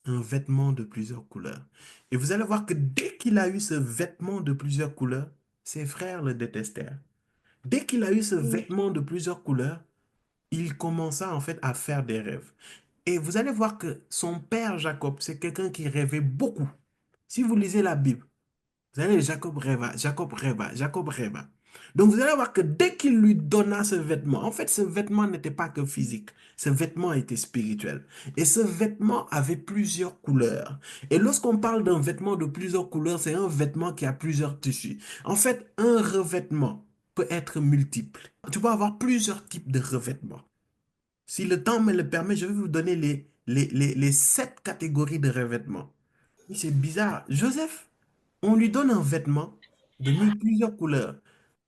Un vêtement de plusieurs couleurs. Et vous allez voir que dès qu'il a eu ce vêtement de plusieurs couleurs, ses frères le détestèrent. Dès qu'il a eu ce vêtement de plusieurs couleurs, il commença en fait à faire des rêves. Et vous allez voir que son père Jacob, c'est quelqu'un qui rêvait beaucoup. Si vous lisez la Bible, vous allez, Jacob rêva, Jacob rêva, Jacob rêva. Donc vous allez voir que dès qu'il lui donna ce vêtement, en fait ce vêtement n'était pas que physique, ce vêtement était spirituel. Et ce vêtement avait plusieurs couleurs. Et lorsqu'on parle d'un vêtement de plusieurs couleurs, c'est un vêtement qui a plusieurs tissus. En fait, un revêtement peut être multiple. Tu peux avoir plusieurs types de revêtements. Si le temps me le permet, je vais vous donner les 7 catégories de revêtements. C'est bizarre. Joseph, on lui donne un vêtement de plusieurs couleurs.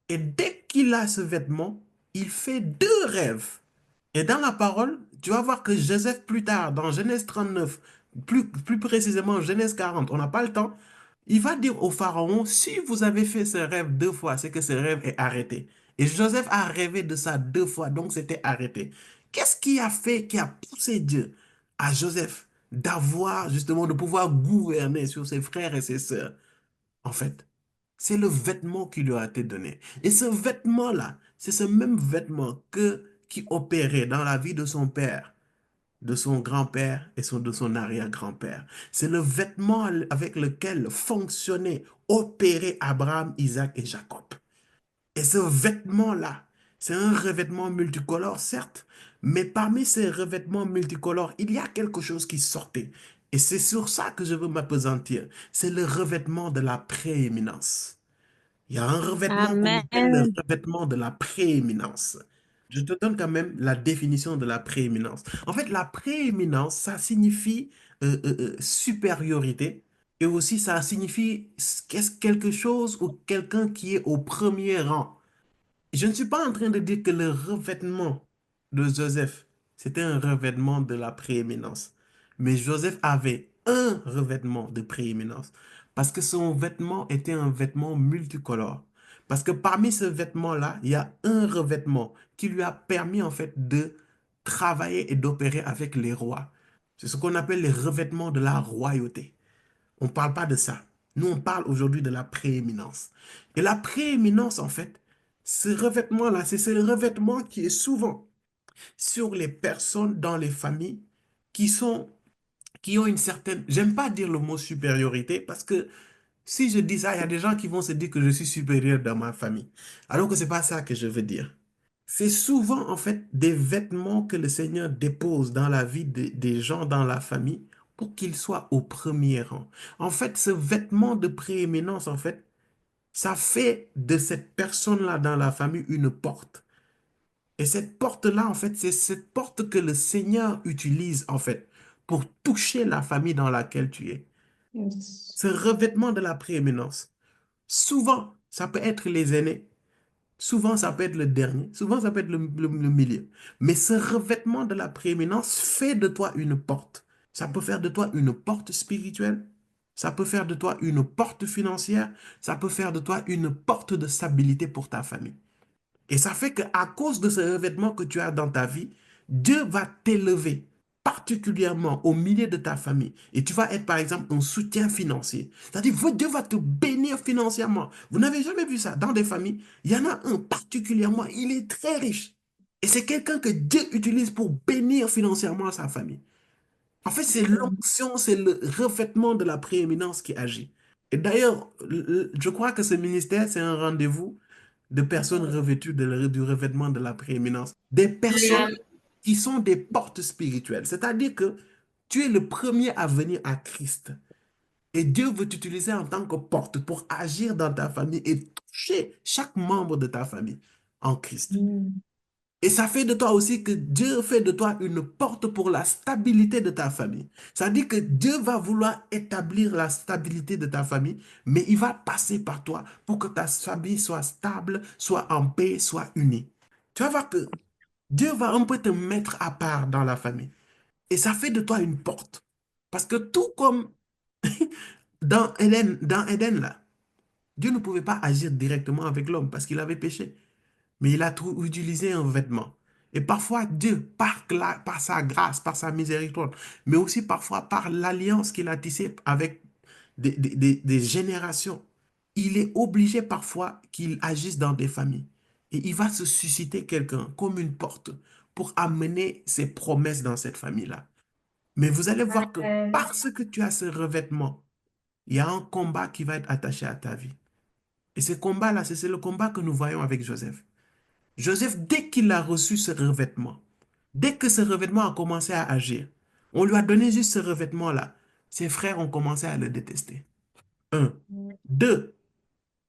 Et dès qu'il a ce vêtement, il fait 2 rêves. Et dans la parole, tu vas voir que Joseph, plus tard, dans Genèse 39, plus précisément Genèse 40, on n'a pas le temps, il va dire au pharaon, si vous avez fait ce rêve 2 fois, c'est que ce rêve est arrêté. Et Joseph a rêvé de ça 2 fois, donc c'était arrêté. Qu'est-ce qui a fait, qui a poussé Dieu à Joseph d'avoir justement, de pouvoir gouverner sur ses frères et ses sœurs? En fait, c'est le vêtement qui lui a été donné. Et ce vêtement-là, c'est ce même vêtement qui opérait dans la vie de son père, de son grand-père et de son arrière-grand-père. C'est le vêtement avec lequel fonctionnait, opérait Abraham, Isaac et Jacob. Et ce vêtement-là, c'est un revêtement multicolore, certes, mais parmi ces revêtements multicolores, il y a quelque chose qui sortait. Et c'est sur ça que je veux m'appesantir. C'est le revêtement de la prééminence. Il y a un revêtement qu'on appelle le Amen. revêtement de la prééminence. Je te donne quand même la définition de la prééminence. En fait, la prééminence, ça signifie supériorité et aussi ça signifie quelque chose ou quelqu'un qui est au premier rang. Je ne suis pas en train de dire que le revêtement de Joseph, c'était un revêtement de la prééminence. Mais Joseph avait un revêtement de prééminence parce que son vêtement était un vêtement multicolore. Parce que parmi ce vêtement-là, il y a un revêtement qui lui a permis en fait de travailler et d'opérer avec les rois. C'est ce qu'on appelle les revêtements de la royauté. On ne parle pas de ça. Nous, on parle aujourd'hui de la prééminence. Et la prééminence, en fait, ce revêtement-là, c'est ce revêtement qui est souvent sur les personnes dans les familles qui qui ont une certaine, j'aime pas dire le mot supériorité parce que si je dis ça, il y a des gens qui vont se dire que je suis supérieur dans ma famille. Alors que c'est pas ça que je veux dire. C'est souvent en fait des vêtements que le Seigneur dépose dans la vie des gens dans la famille pour qu'ils soient au premier rang. En fait, ce vêtement de prééminence, en fait, ça fait de cette personne-là dans la famille une porte. Et cette porte-là, en fait, c'est cette porte que le Seigneur utilise, en fait, pour toucher la famille dans laquelle tu es. Yes. Ce revêtement de la prééminence, souvent, ça peut être les aînés, souvent, ça peut être le dernier, souvent, ça peut être le milieu. Mais ce revêtement de la prééminence fait de toi une porte. Ça peut faire de toi une porte spirituelle, ça peut faire de toi une porte financière, ça peut faire de toi une porte de stabilité pour ta famille. Et ça fait qu'à cause de ce revêtement que tu as dans ta vie, Dieu va t'élever particulièrement au milieu de ta famille. Et tu vas être, par exemple, un soutien financier. C'est-à-dire, Dieu va te bénir financièrement. Vous n'avez jamais vu ça dans des familles. Il y en a un particulièrement, il est très riche. Et c'est quelqu'un que Dieu utilise pour bénir financièrement sa famille. En fait, c'est l'onction, c'est le revêtement de la prééminence qui agit. Et d'ailleurs, je crois que ce ministère, c'est un rendez-vous de personnes revêtues du revêtement de la prééminence. Des personnes qui sont des portes spirituelles. C'est-à-dire que tu es le premier à venir à Christ. Et Dieu veut t'utiliser en tant que porte pour agir dans ta famille et toucher chaque membre de ta famille en Christ. Et ça fait de toi aussi que Dieu fait de toi une porte pour la stabilité de ta famille. Ça dit que Dieu va vouloir établir la stabilité de ta famille, mais il va passer par toi pour que ta famille soit stable, soit en paix, soit unie. Tu vas voir que Dieu va un peu te mettre à part dans la famille. Et ça fait de toi une porte. Parce que tout comme dans Éden là, Dieu ne pouvait pas agir directement avec l'homme parce qu'il avait péché. Mais il a utilisé un vêtement. Et parfois, Dieu, par sa grâce, par sa miséricorde, mais aussi parfois par l'alliance qu'il a tissée avec des générations, il est obligé parfois qu'il agisse dans des familles. Et il va se susciter quelqu'un comme une porte pour amener ses promesses dans cette famille-là. Mais vous allez voir que parce que tu as ce revêtement, il y a un combat qui va être attaché à ta vie. Et ce combat-là, c'est le combat que nous voyons avec Joseph. Joseph, dès qu'il a reçu ce revêtement, dès que ce revêtement a commencé à agir, on lui a donné juste ce revêtement-là. Ses frères ont commencé à le détester. Un. Deux,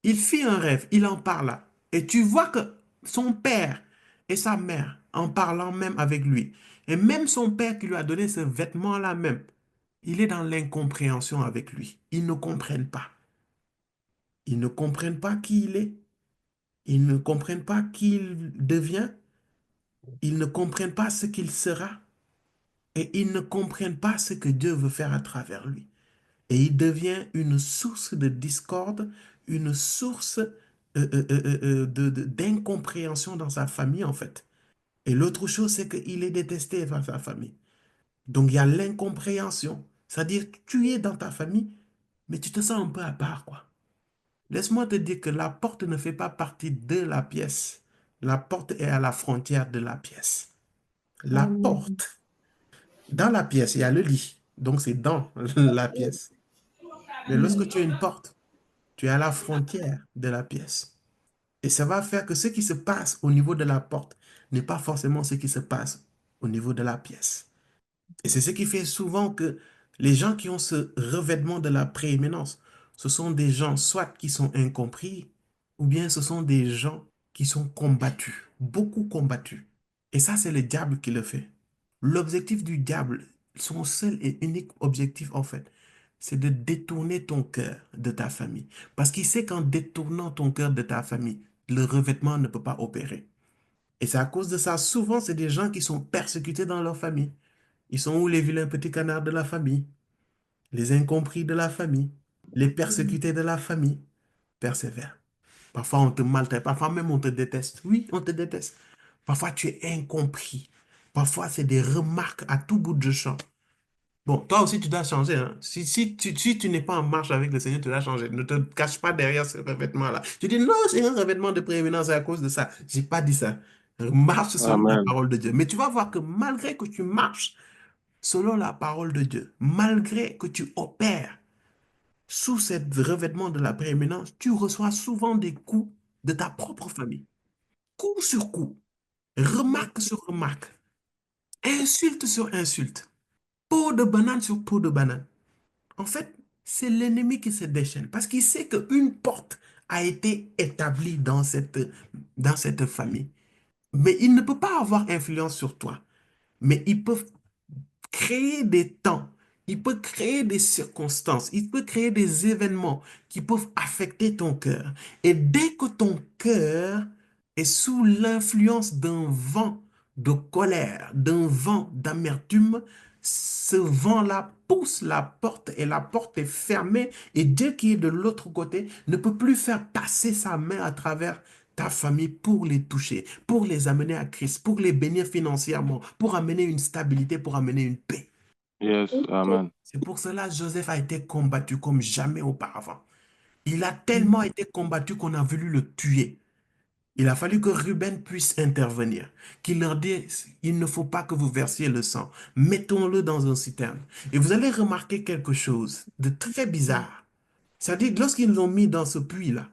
il fit un rêve, il en parla. Et tu vois que son père et sa mère, en parlant même avec lui, et même son père qui lui a donné ce vêtement-là même, il est dans l'incompréhension avec lui. Ils ne comprennent pas. Ils ne comprennent pas qui il est. Ils ne comprennent pas qui il devient. Ils ne comprennent pas ce qu'il sera. Et ils ne comprennent pas ce que Dieu veut faire à travers lui. Et il devient une source de discorde, une source d'incompréhension dans sa famille, en fait. Et l'autre chose, c'est qu'il est détesté par sa famille. Donc, il y a l'incompréhension. C'est-à-dire que tu es dans ta famille, mais tu te sens un peu à part, quoi. Laisse-moi te dire que la porte ne fait pas partie de la pièce. La porte est à la frontière de la pièce. La Amen. porte, dans la pièce, il y a le lit. Donc, c'est dans la pièce. Mais lorsque tu as une porte, tu es à la frontière de la pièce. Et ça va faire que ce qui se passe au niveau de la porte n'est pas forcément ce qui se passe au niveau de la pièce. Et c'est ce qui fait souvent que les gens qui ont ce revêtement de la prééminence, ce sont des gens soit qui sont incompris, ou bien ce sont des gens qui sont combattus, beaucoup combattus. Et ça, c'est le diable qui le fait. L'objectif du diable, son seul et unique objectif en fait, c'est de détourner ton cœur de ta famille. Parce qu'il sait qu'en détournant ton cœur de ta famille, le revêtement ne peut pas opérer. Et c'est à cause de ça, souvent, c'est des gens qui sont persécutés dans leur famille. Ils sont où les vilains petits canards de la famille, les incompris de la famille, les persécutés de la famille. Persévère. Parfois, on te maltraite, parfois même on te déteste. Oui, on te déteste. Parfois, tu es incompris. Parfois, c'est des remarques à tout bout de champ. Bon, toi aussi, tu dois changer, hein. Si tu n'es pas en marche avec le Seigneur, tu dois changer. Ne te cache pas derrière ce revêtement-là. Tu dis, non, c'est un revêtement de prééminence à cause de ça. Je n'ai pas dit ça. Marche selon la Amen. parole de Dieu. Mais tu vas voir que malgré que tu marches selon la parole de Dieu, malgré que tu opères sous ce revêtement de la prééminence, tu reçois souvent des coups de ta propre famille. Coup sur coup, remarque sur remarque, insulte sur insulte, peau de banane sur peau de banane. En fait, c'est l'ennemi qui se déchaîne parce qu'il sait qu'une porte a été établie dans cette famille. Mais il ne peut pas avoir influence sur toi. Mais il peut créer des temps, il peut créer des circonstances, il peut créer des événements qui peuvent affecter ton cœur. Et dès que ton cœur est sous l'influence d'un vent de colère, d'un vent d'amertume, ce vent-là pousse la porte et la porte est fermée et Dieu qui est de l'autre côté ne peut plus faire passer sa main à travers ta famille pour les toucher, pour les amener à Christ, pour les bénir financièrement, pour amener une stabilité, pour amener une paix. Yes, amen. C'est pour cela que Joseph a été combattu comme jamais auparavant. Il a tellement été combattu qu'on a voulu le tuer. Il a fallu que Ruben puisse intervenir, qu'il leur dise, il ne faut pas que vous versiez le sang, mettons-le dans un citerne. Et vous allez remarquer quelque chose de très bizarre. C'est-à-dire, lorsqu'ils l'ont mis dans ce puits-là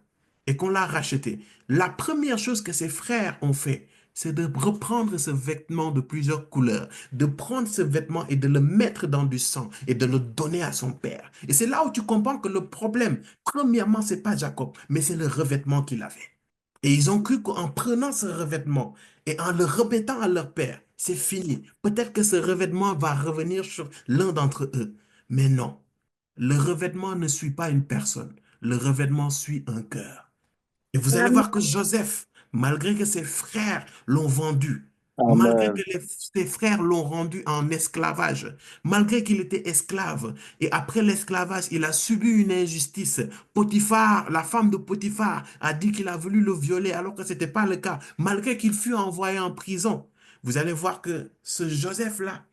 et qu'on l'a racheté, la première chose que ses frères ont fait, c'est de reprendre ce vêtement de plusieurs couleurs, de prendre ce vêtement et de le mettre dans du sang et de le donner à son père. Et c'est là où tu comprends que le problème, premièrement, c'est pas Jacob, mais c'est le revêtement qu'il avait. Et ils ont cru qu'en prenant ce revêtement et en le remettant à leur père, c'est fini. Peut-être que ce revêtement va revenir sur l'un d'entre eux. Mais non. Le revêtement ne suit pas une personne. Le revêtement suit un cœur. Et vous allez Amen. voir que Joseph, malgré que ses frères l'ont vendu, malgré que Amen. ses frères l'ont rendu en esclavage, malgré qu'il était esclave, et après l'esclavage, il a subi une injustice. Potiphar, la femme de Potiphar, a dit qu'il a voulu le violer alors que ce n'était pas le cas, malgré qu'il fut envoyé en prison. Vous allez voir que ce Joseph-là,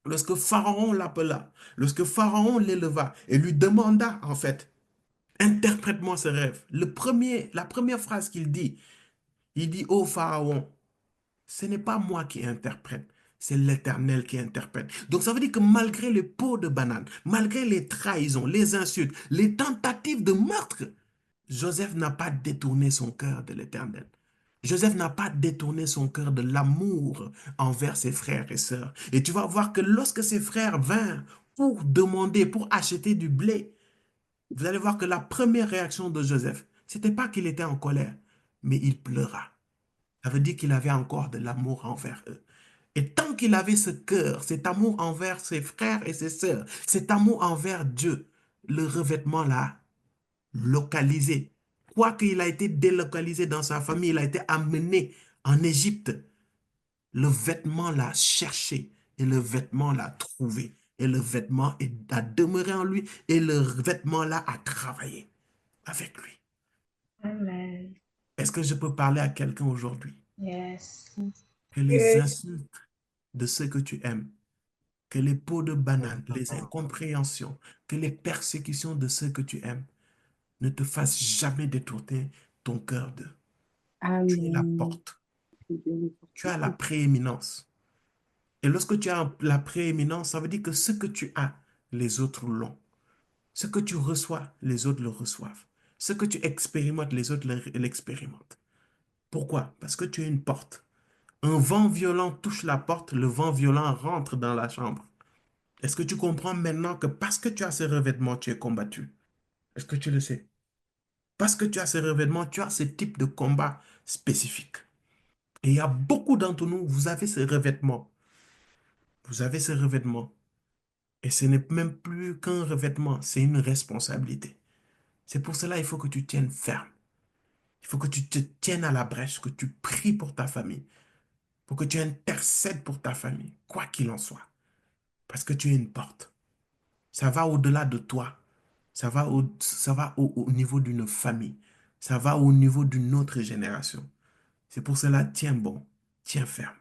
lorsque Pharaon l'appela, lorsque Pharaon l'éleva et lui demanda, en fait, interprète-moi ce rêve. La première phrase qu'il dit, Il dit au Pharaon, ce n'est pas moi qui interprète, c'est l'Éternel qui interprète. Donc ça veut dire que malgré les pots de banane, malgré les trahisons, les insultes, les tentatives de meurtre, Joseph n'a pas détourné son cœur de l'Éternel. Joseph n'a pas détourné son cœur de l'amour envers ses frères et sœurs. Et tu vas voir que lorsque ses frères vinrent pour demander, pour acheter du blé, vous allez voir que la première réaction de Joseph, ce n'était pas qu'il était en colère, mais il pleura. Ça veut dire qu'il avait encore de l'amour envers eux. Et tant qu'il avait ce cœur, cet amour envers ses frères et ses sœurs, cet amour envers Dieu, le revêtement l'a localisé. Quoiqu'il a été délocalisé dans sa famille, il a été amené en Égypte, le vêtement l'a cherché et le vêtement l'a trouvé. Et le vêtement a demeuré en lui et le vêtement là a travaillé avec lui. Amen. Est-ce que je peux parler à quelqu'un aujourd'hui? Yes. Que les insultes de ceux que tu aimes, que les pots de banane, les incompréhensions, que les persécutions de ceux que tu aimes ne te fassent jamais détourner ton cœur d'eux. Tu es la Amen. porte. Tu as la prééminence. Et lorsque tu as la prééminence, ça veut dire que ce que tu as, les autres l'ont. Ce que tu reçois, les autres le reçoivent. Ce que tu expérimentes, les autres l'expérimentent. Pourquoi? Parce que tu es une porte. Un vent violent touche la porte, le vent violent rentre dans la chambre. Est-ce que tu comprends maintenant que parce que tu as ce revêtement, tu es combattu? Est-ce que tu le sais? Parce que tu as ce revêtement, tu as ce type de combat spécifique. Et il y a beaucoup d'entre nous, vous avez ce revêtement. Vous avez ce revêtement. Et ce n'est même plus qu'un revêtement, c'est une responsabilité. C'est pour cela qu'il faut que tu tiennes ferme. Il faut que tu te tiennes à la brèche, que tu pries pour ta famille, pour que tu intercèdes pour ta famille, quoi qu'il en soit. Parce que tu es une porte. Ça va au-delà de toi. Ça va au niveau d'une famille. Ça va au niveau d'une autre génération. C'est pour cela, tiens bon, tiens ferme.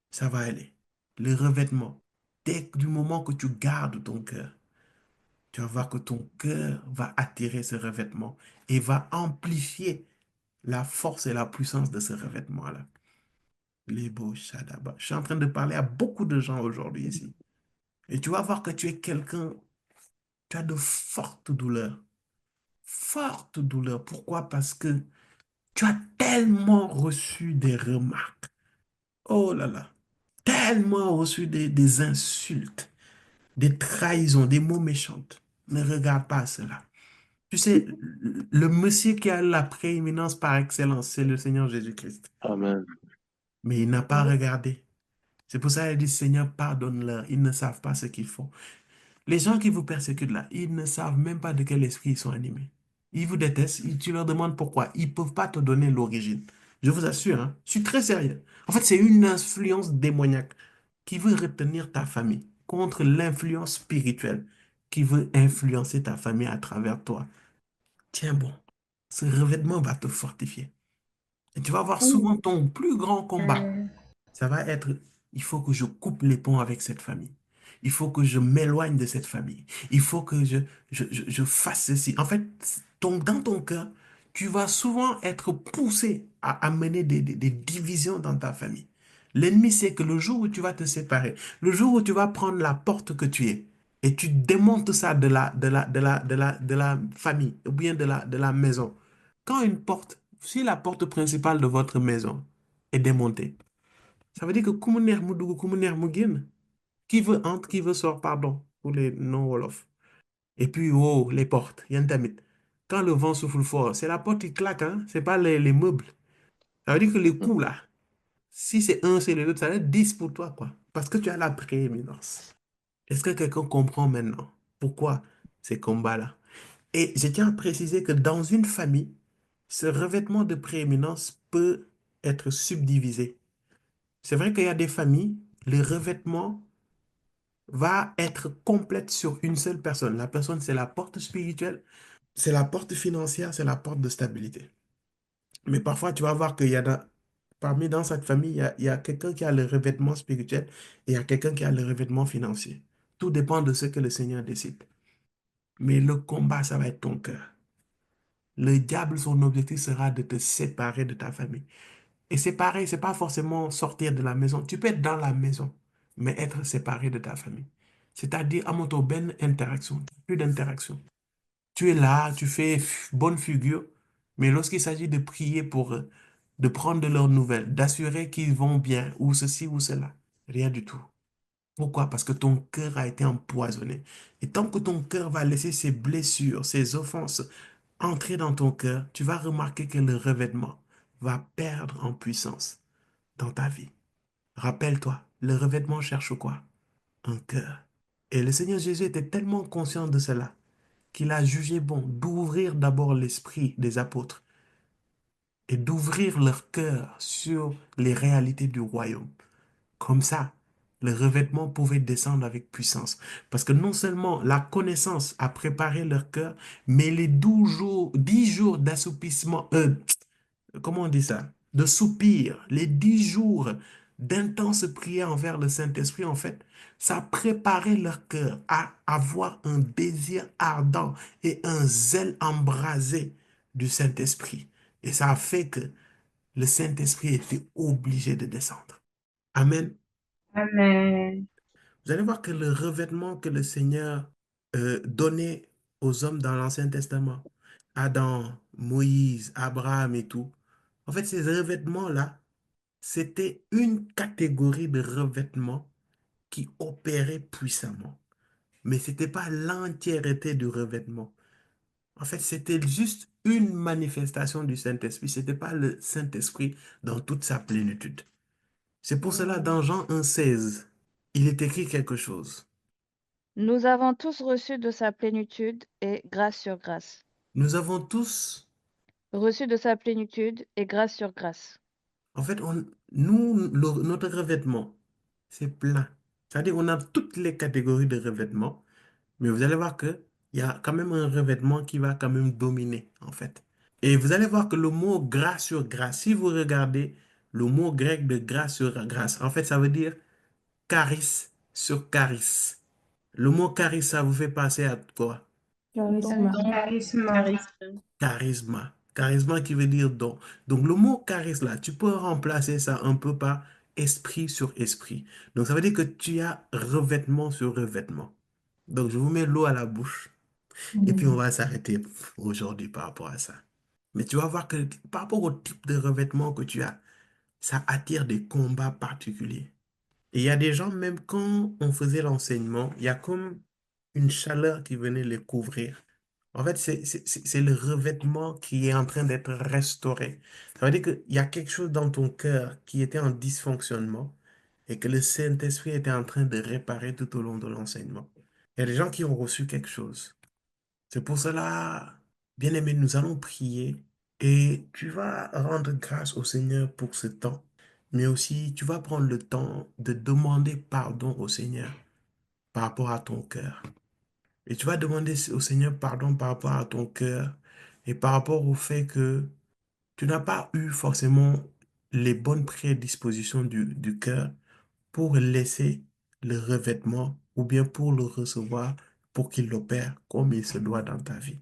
Ça va aller. Le revêtement, dès du moment que tu gardes ton cœur, tu vas voir que ton cœur va attirer ce revêtement et va amplifier la force et la puissance de ce revêtement-là. Les beaux Shadaba. Je suis en train de parler à beaucoup de gens aujourd'hui ici. Et tu vas voir que tu es quelqu'un, tu as de fortes douleurs. Fortes douleurs. Pourquoi? Parce que tu as tellement reçu des remarques. Oh là là. Tellement reçu des insultes, des trahisons, des mots méchants. Ne regarde pas cela. Tu sais, le monsieur qui a la prééminence par excellence, c'est le Seigneur Jésus-Christ. Amen. Mais il n'a pas regardé. C'est pour ça qu'il dit, Seigneur, pardonne-leur. Ils ne savent pas ce qu'ils font. Les gens qui vous persécutent là, ils ne savent même pas de quel esprit ils sont animés. Ils vous détestent, tu leur demandes pourquoi. Ils ne peuvent pas te donner l'origine. Je vous assure, hein, je suis très sérieux. En fait, c'est une influence démoniaque qui veut retenir ta famille contre l'influence spirituelle qui veut influencer ta famille à travers toi. Tiens bon, ce revêtement va te fortifier. Et tu vas voir souvent ton plus grand combat. Ça va être, il faut que je coupe les ponts avec cette famille. Il faut que je m'éloigne de cette famille. Il faut que je fasse ceci. En fait, dans ton cœur, tu vas souvent être poussé à amener des divisions dans ta famille. L'ennemi sait que le jour où tu vas te séparer, le jour où tu vas prendre la porte que tu es, et tu démontes ça de la famille, ou bien de la maison. Quand une porte, si la porte principale de votre maison est démontée, ça veut dire que ku mu neex mu dugg, ku mu neex mu génn. Qui veut entre, qui veut sort, pardon, pour les non-wolof. Et puis, oh, les portes, yan tamit. Quand le vent souffle fort, c'est la porte qui claque, hein? C'est pas les meubles. Ça veut dire que les coups, là, si c'est un, c'est l'autre, ça va être 10 pour toi, quoi. Parce que tu as la prééminence. Est-ce que quelqu'un comprend maintenant pourquoi ces combats-là? Et je tiens à préciser que dans une famille, ce revêtement de prééminence peut être subdivisé. C'est vrai qu'il y a des familles, le revêtement va être complète sur une seule personne. La personne, c'est la porte spirituelle, c'est la porte financière, c'est la porte de stabilité. Mais parfois, tu vas voir qu'il y a parmi dans cette famille, il y a quelqu'un qui a le revêtement spirituel et il y a quelqu'un qui a le revêtement financier. Tout dépend de ce que le Seigneur décide. Mais le combat, ça va être ton cœur. Le diable, son objectif sera de te séparer de ta famille. Et séparer, c'est pas forcément sortir de la maison. Tu peux être dans la maison, mais être séparé de ta famille. C'est-à-dire, à mon tour, ben interaction, plus d'interaction. Tu es là, tu fais bonne figure, mais lorsqu'il s'agit de prier pour eux, de prendre de leurs nouvelles, d'assurer qu'ils vont bien, ou ceci ou cela, rien du tout. Pourquoi? Parce que ton cœur a été empoisonné. Et tant que ton cœur va laisser ses blessures, ses offenses entrer dans ton cœur, tu vas remarquer que le revêtement va perdre en puissance dans ta vie. Rappelle-toi, le revêtement cherche quoi? Un cœur. Et le Seigneur Jésus était tellement conscient de cela qu'il a jugé bon d'ouvrir d'abord l'esprit des apôtres et d'ouvrir leur cœur sur les réalités du royaume. Comme ça, le revêtement pouvait descendre avec puissance. Parce que non seulement la connaissance a préparé leur cœur, mais les 12 jours, 10 jours d'assoupissement, comment on dit ça? De soupir, les 10 jours d'intense prière envers le Saint-Esprit, en fait, ça a préparé leur cœur à avoir un désir ardent et un zèle embrasé du Saint-Esprit. Et ça a fait que le Saint-Esprit était obligé de descendre. Amen. Amen. Vous allez voir que le revêtement que le Seigneur donnait aux hommes dans l'Ancien Testament, Adam, Moïse, Abraham et tout, en fait, ces revêtements-là, c'était une catégorie de revêtements qui opérait puissamment. Mais ce n'était pas l'entièreté du revêtement. En fait, c'était juste une manifestation du Saint-Esprit. Ce n'était pas le Saint-Esprit dans toute sa plénitude. C'est pour cela, dans Jean 1,16, il est écrit quelque chose. Nous avons tous reçu de sa plénitude et grâce sur grâce. Nous avons tous, Reçu de sa plénitude et grâce sur grâce. en fait, notre revêtement, c'est plein. C'est-à-dire, on a toutes les catégories de revêtements, mais vous allez voir qu'il y a quand même un revêtement qui va quand même dominer, en fait. Et vous allez voir que le mot grâce sur grâce, si vous regardez le mot grec de grâce sur grâce, en fait, ça veut dire charis sur charis. Le mot charis, ça vous fait penser à quoi? Charisme. Charisme. Charisme qui veut dire don. Donc le mot charisme là, tu peux remplacer ça un peu par esprit sur esprit. Donc ça veut dire que tu as revêtement sur revêtement. Donc je vous mets l'eau à la bouche et puis on va s'arrêter aujourd'hui par rapport à ça. Mais tu vas voir que par rapport au type de revêtement que tu as, ça attire des combats particuliers. Et il y a des gens, même quand on faisait l'enseignement, il y a comme une chaleur qui venait les couvrir. En fait, c'est le revêtement qui est en train d'être restauré. Ça veut dire qu'il y a quelque chose dans ton cœur qui était en dysfonctionnement et que le Saint-Esprit était en train de réparer tout au long de l'enseignement. Il y a des gens qui ont reçu quelque chose. C'est pour cela, bien-aimé, nous allons prier et tu vas rendre grâce au Seigneur pour ce temps, mais aussi tu vas prendre le temps de demander pardon au Seigneur par rapport à ton cœur. Et tu vas demander au Seigneur pardon par rapport à ton cœur et par rapport au fait que tu n'as pas eu forcément les bonnes prédispositions du cœur pour laisser le revêtement ou bien pour le recevoir pour qu'il l'opère comme il se doit dans ta vie.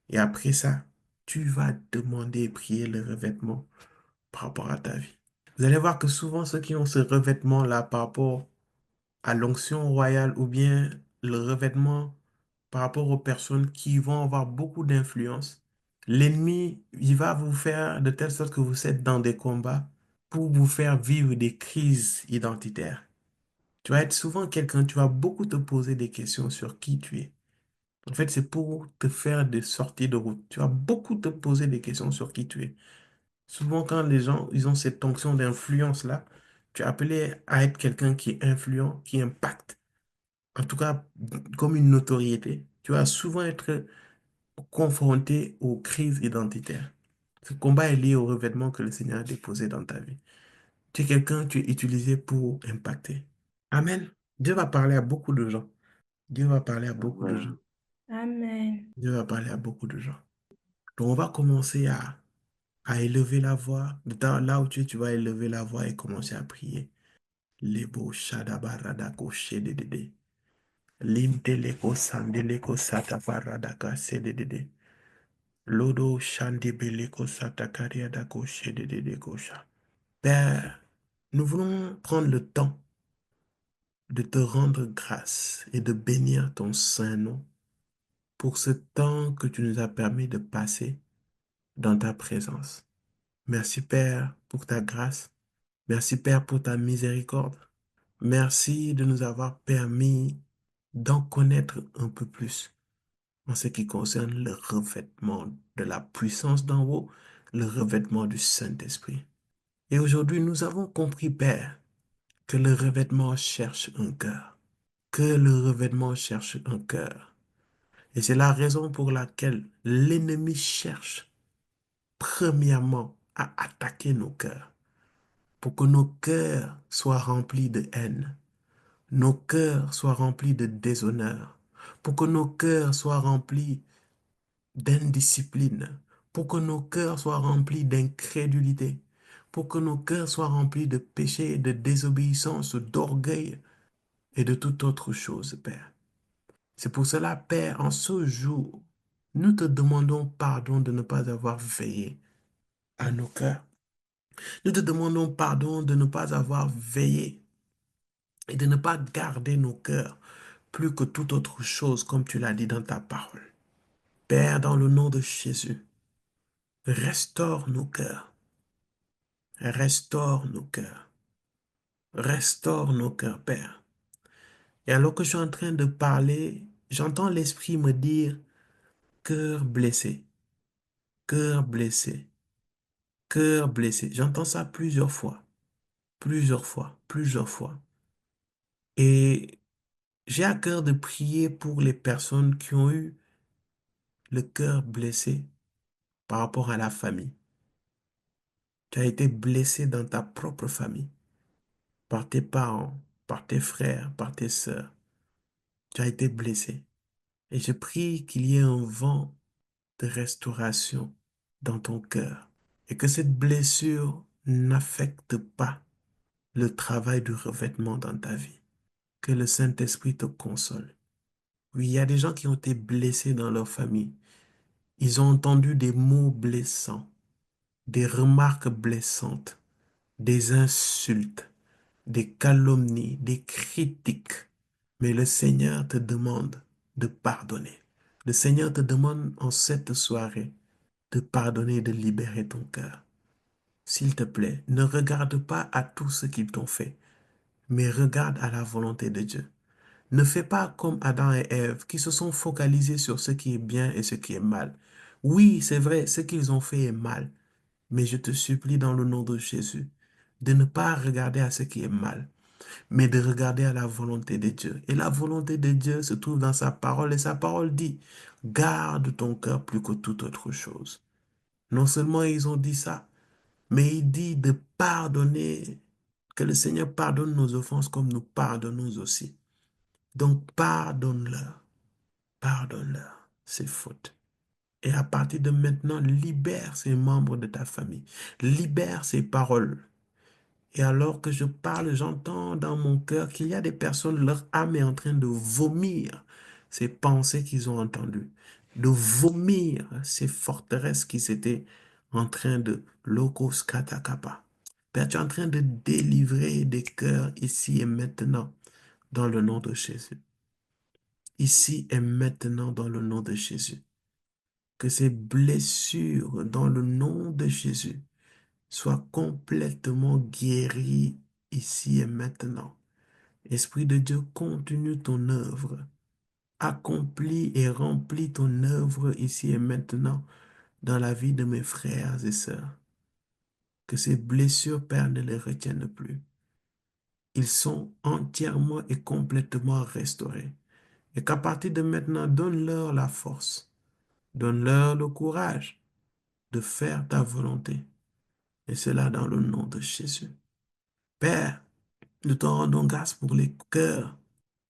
Et après ça, tu vas demander et prier le revêtement par rapport à ta vie. Vous allez voir que souvent ceux qui ont ce revêtement-là par rapport à l'onction royale ou bien le revêtement par rapport aux personnes qui vont avoir beaucoup d'influence, l'ennemi, il va vous faire de telle sorte que vous êtes dans des combats pour vous faire vivre des crises identitaires. Tu vas être souvent quelqu'un, tu vas beaucoup te poser des questions sur qui tu es. En fait, c'est pour te faire des sorties de route. Tu vas beaucoup te poser des questions sur qui tu es. Souvent, quand les gens, ils ont cette onction d'influence-là, tu es appelé à être quelqu'un qui est influent, qui impacte. En tout cas, comme une notoriété. Tu vas souvent être confronté aux crises identitaires. Ce combat est lié au revêtement que le Seigneur a déposé dans ta vie. Tu es quelqu'un, tu es utilisé pour impacter. Amen. Dieu va parler à beaucoup de gens. Dieu va parler à beaucoup de gens. Amen. Dieu va parler à beaucoup de gens. Donc, on va commencer à élever la voix. Là où tu es, tu vas élever la voix et commencer à prier. Lebo shadabaradako shededede. Linteleko sandeleko satabaradaka sededede. Lodo shandibeleko satakaria dako shededede kosha. Père, nous voulons prendre le temps de te rendre grâce et de bénir ton saint nom pour ce temps que tu nous as permis de passer dans ta présence. Merci Père pour ta grâce. Merci Père pour ta miséricorde. Merci de nous avoir permis d'en connaître un peu plus en ce qui concerne le revêtement de la puissance d'en haut, le revêtement du Saint-Esprit. Et aujourd'hui, nous avons compris, Père, que le revêtement cherche un cœur, que le revêtement cherche un cœur. Et c'est la raison pour laquelle l'ennemi cherche premièrement à attaquer nos cœurs, pour que nos cœurs soient remplis de haine, nos cœurs soient remplis de déshonneur, pour que nos cœurs soient remplis d'indiscipline, pour que nos cœurs soient remplis d'incrédulité, pour que nos cœurs soient remplis de péché, de désobéissance, d'orgueil et de toute autre chose, Père. C'est pour cela, Père, en ce jour, nous te demandons pardon de ne pas avoir veillé à nos cœurs. Nous te demandons pardon de ne pas avoir veillé et de ne pas garder nos cœurs plus que toute autre chose, comme tu l'as dit dans ta parole. Père, dans le nom de Jésus, restaure nos cœurs. Restaure nos cœurs. Restaure nos cœurs, Père. Et alors que je suis en train de parler, j'entends l'Esprit me dire, cœur blessé, cœur blessé, cœur blessé. J'entends ça plusieurs fois, plusieurs fois, plusieurs fois. Et j'ai à cœur de prier pour les personnes qui ont eu le cœur blessé par rapport à la famille. Tu as été blessé dans ta propre famille, par tes parents, par tes frères, par tes sœurs. Tu as été blessé. Et je prie qu'il y ait un vent de restauration dans ton cœur et que cette blessure n'affecte pas le travail du revêtement dans ta vie. Que le Saint-Esprit te console. Oui, il y a des gens qui ont été blessés dans leur famille. Ils ont entendu des mots blessants, des remarques blessantes, des insultes, des calomnies, des critiques. Mais le Seigneur te demande de pardonner. Le Seigneur te demande en cette soirée de pardonner et de libérer ton cœur. S'il te plaît, ne regarde pas à tout ce qu'ils t'ont fait, mais regarde à la volonté de Dieu. Ne fais pas comme Adam et Ève qui se sont focalisés sur ce qui est bien et ce qui est mal. Oui, c'est vrai, ce qu'ils ont fait est mal, mais je te supplie dans le nom de Jésus de ne pas regarder à ce qui est mal, mais de regarder à la volonté de Dieu. Et la volonté de Dieu se trouve dans sa parole et sa parole dit, garde ton cœur plus que toute autre chose. Non seulement ils ont dit ça, mais il dit de pardonner, que le Seigneur pardonne nos offenses comme nous pardonnons aussi. Donc pardonne-leur, pardonne-leur ces fautes. Et à partir de maintenant, libère ces membres de ta famille, libère ces paroles. Et alors que je parle, j'entends dans mon cœur qu'il y a des personnes, leur âme est en train de vomir ces pensées qu'ils ont entendues, de vomir ces forteresses qui étaient en train de locos katakapa. Père, tu es en train de délivrer des cœurs ici et maintenant dans le nom de Jésus. Ici et maintenant dans le nom de Jésus. Que ces blessures dans le nom de Jésus soient complètement guéries ici et maintenant. Esprit de Dieu, continue ton œuvre. Accomplis et remplis ton œuvre ici et maintenant dans la vie de mes frères et sœurs. Que ces blessures, Père, ne les retiennent plus. Ils sont entièrement et complètement restaurés. Et qu'à partir de maintenant, donne-leur la force, donne-leur le courage de faire ta volonté. Et cela dans le nom de Jésus. Père, nous te rendons grâce pour les cœurs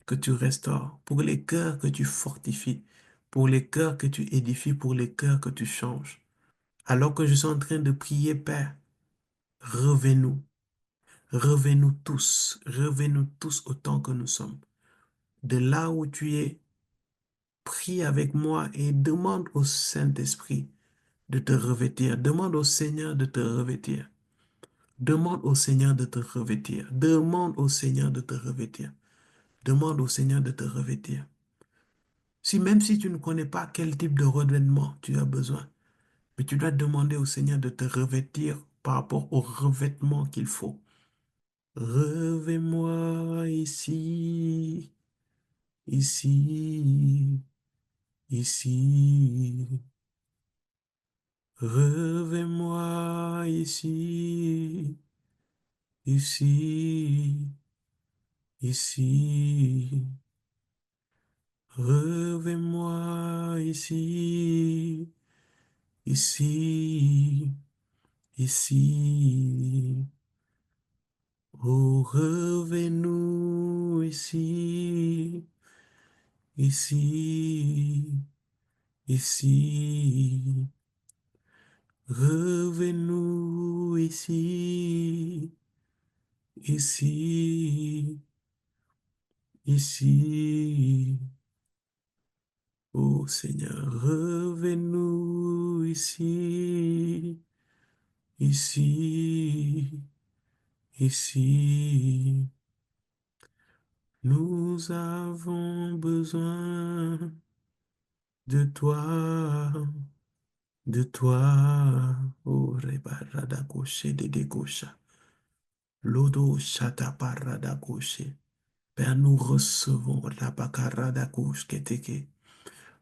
que tu restaures, pour les cœurs que tu fortifies, pour les cœurs que tu édifies, pour les cœurs que tu changes. Alors que je suis en train de prier, Père, revenez-nous, revenez-nous tous autant que nous sommes. De là où tu es, prie avec moi et demande au Saint-Esprit de te revêtir. Demande au Seigneur de te revêtir. Demande au Seigneur de te revêtir. Demande au Seigneur de te revêtir. Demande au Seigneur de te revêtir. Même si tu ne connais pas quel type de revêtement tu as besoin, mais tu dois demander au Seigneur de te revêtir par rapport au revêtement qu'il faut. Revêt-moi ici, ici, ici. Revêt-moi ici, ici, ici. Revêt-moi ici, ici, ici. Oh, revêt-nous ici, ici, ici. Revêt-nous ici, ici, ici. Oh Seigneur, revêt-nous ici, ici, ici. Nous avons besoin de toi, de toi. Oh Rebarada Goshe de Degosha. Lodo Shata Parada Goshe. Père, nous recevons la Bakarada Goshe Keteke.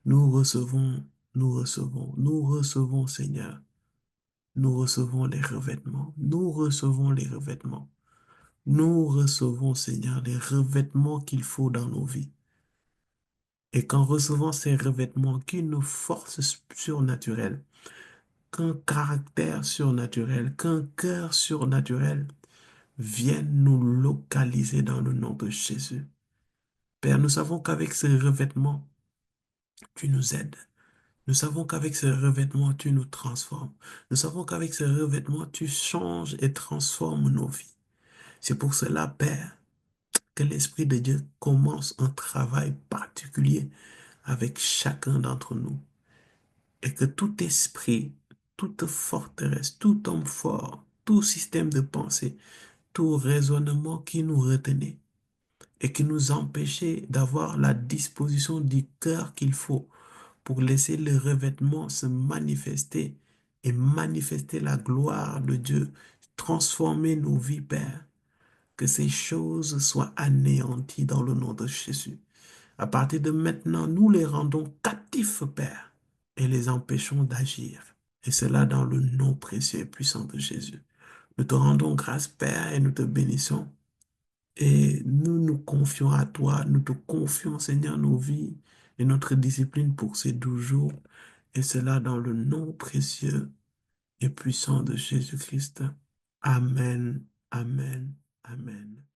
Nous recevons, nous recevons, nous recevons, Seigneur. Nous recevons les revêtements. Nous recevons les revêtements. Nous recevons, Seigneur, les revêtements qu'il faut dans nos vies. Et qu'en recevant ces revêtements, qu'une force surnaturelle, qu'un caractère surnaturel, qu'un cœur surnaturel vienne nous localiser dans le nom de Jésus. Père, nous savons qu'avec ces revêtements, tu nous aides. Nous savons qu'avec ces revêtements, tu nous transformes. Nous savons qu'avec ces revêtements, tu changes et transformes nos vies. C'est pour cela, Père, que l'Esprit de Dieu commence un travail particulier avec chacun d'entre nous. Et que tout esprit, toute forteresse, tout homme fort, tout système de pensée, tout raisonnement qui nous retenait et qui nous empêchait d'avoir la disposition du cœur qu'il faut pour laisser le revêtement se manifester et manifester la gloire de Dieu, transformer nos vies, Père. Que ces choses soient anéanties dans le nom de Jésus. À partir de maintenant, nous les rendons captifs, Père, et les empêchons d'agir. Et cela dans le nom précieux et puissant de Jésus. Nous te rendons grâce, Père, et nous te bénissons. Et nous nous confions à toi, nous te confions, Seigneur, nos vies et notre discipline pour ces 12 jours. Et cela dans le nom précieux et puissant de Jésus-Christ. Amen, amen, amen.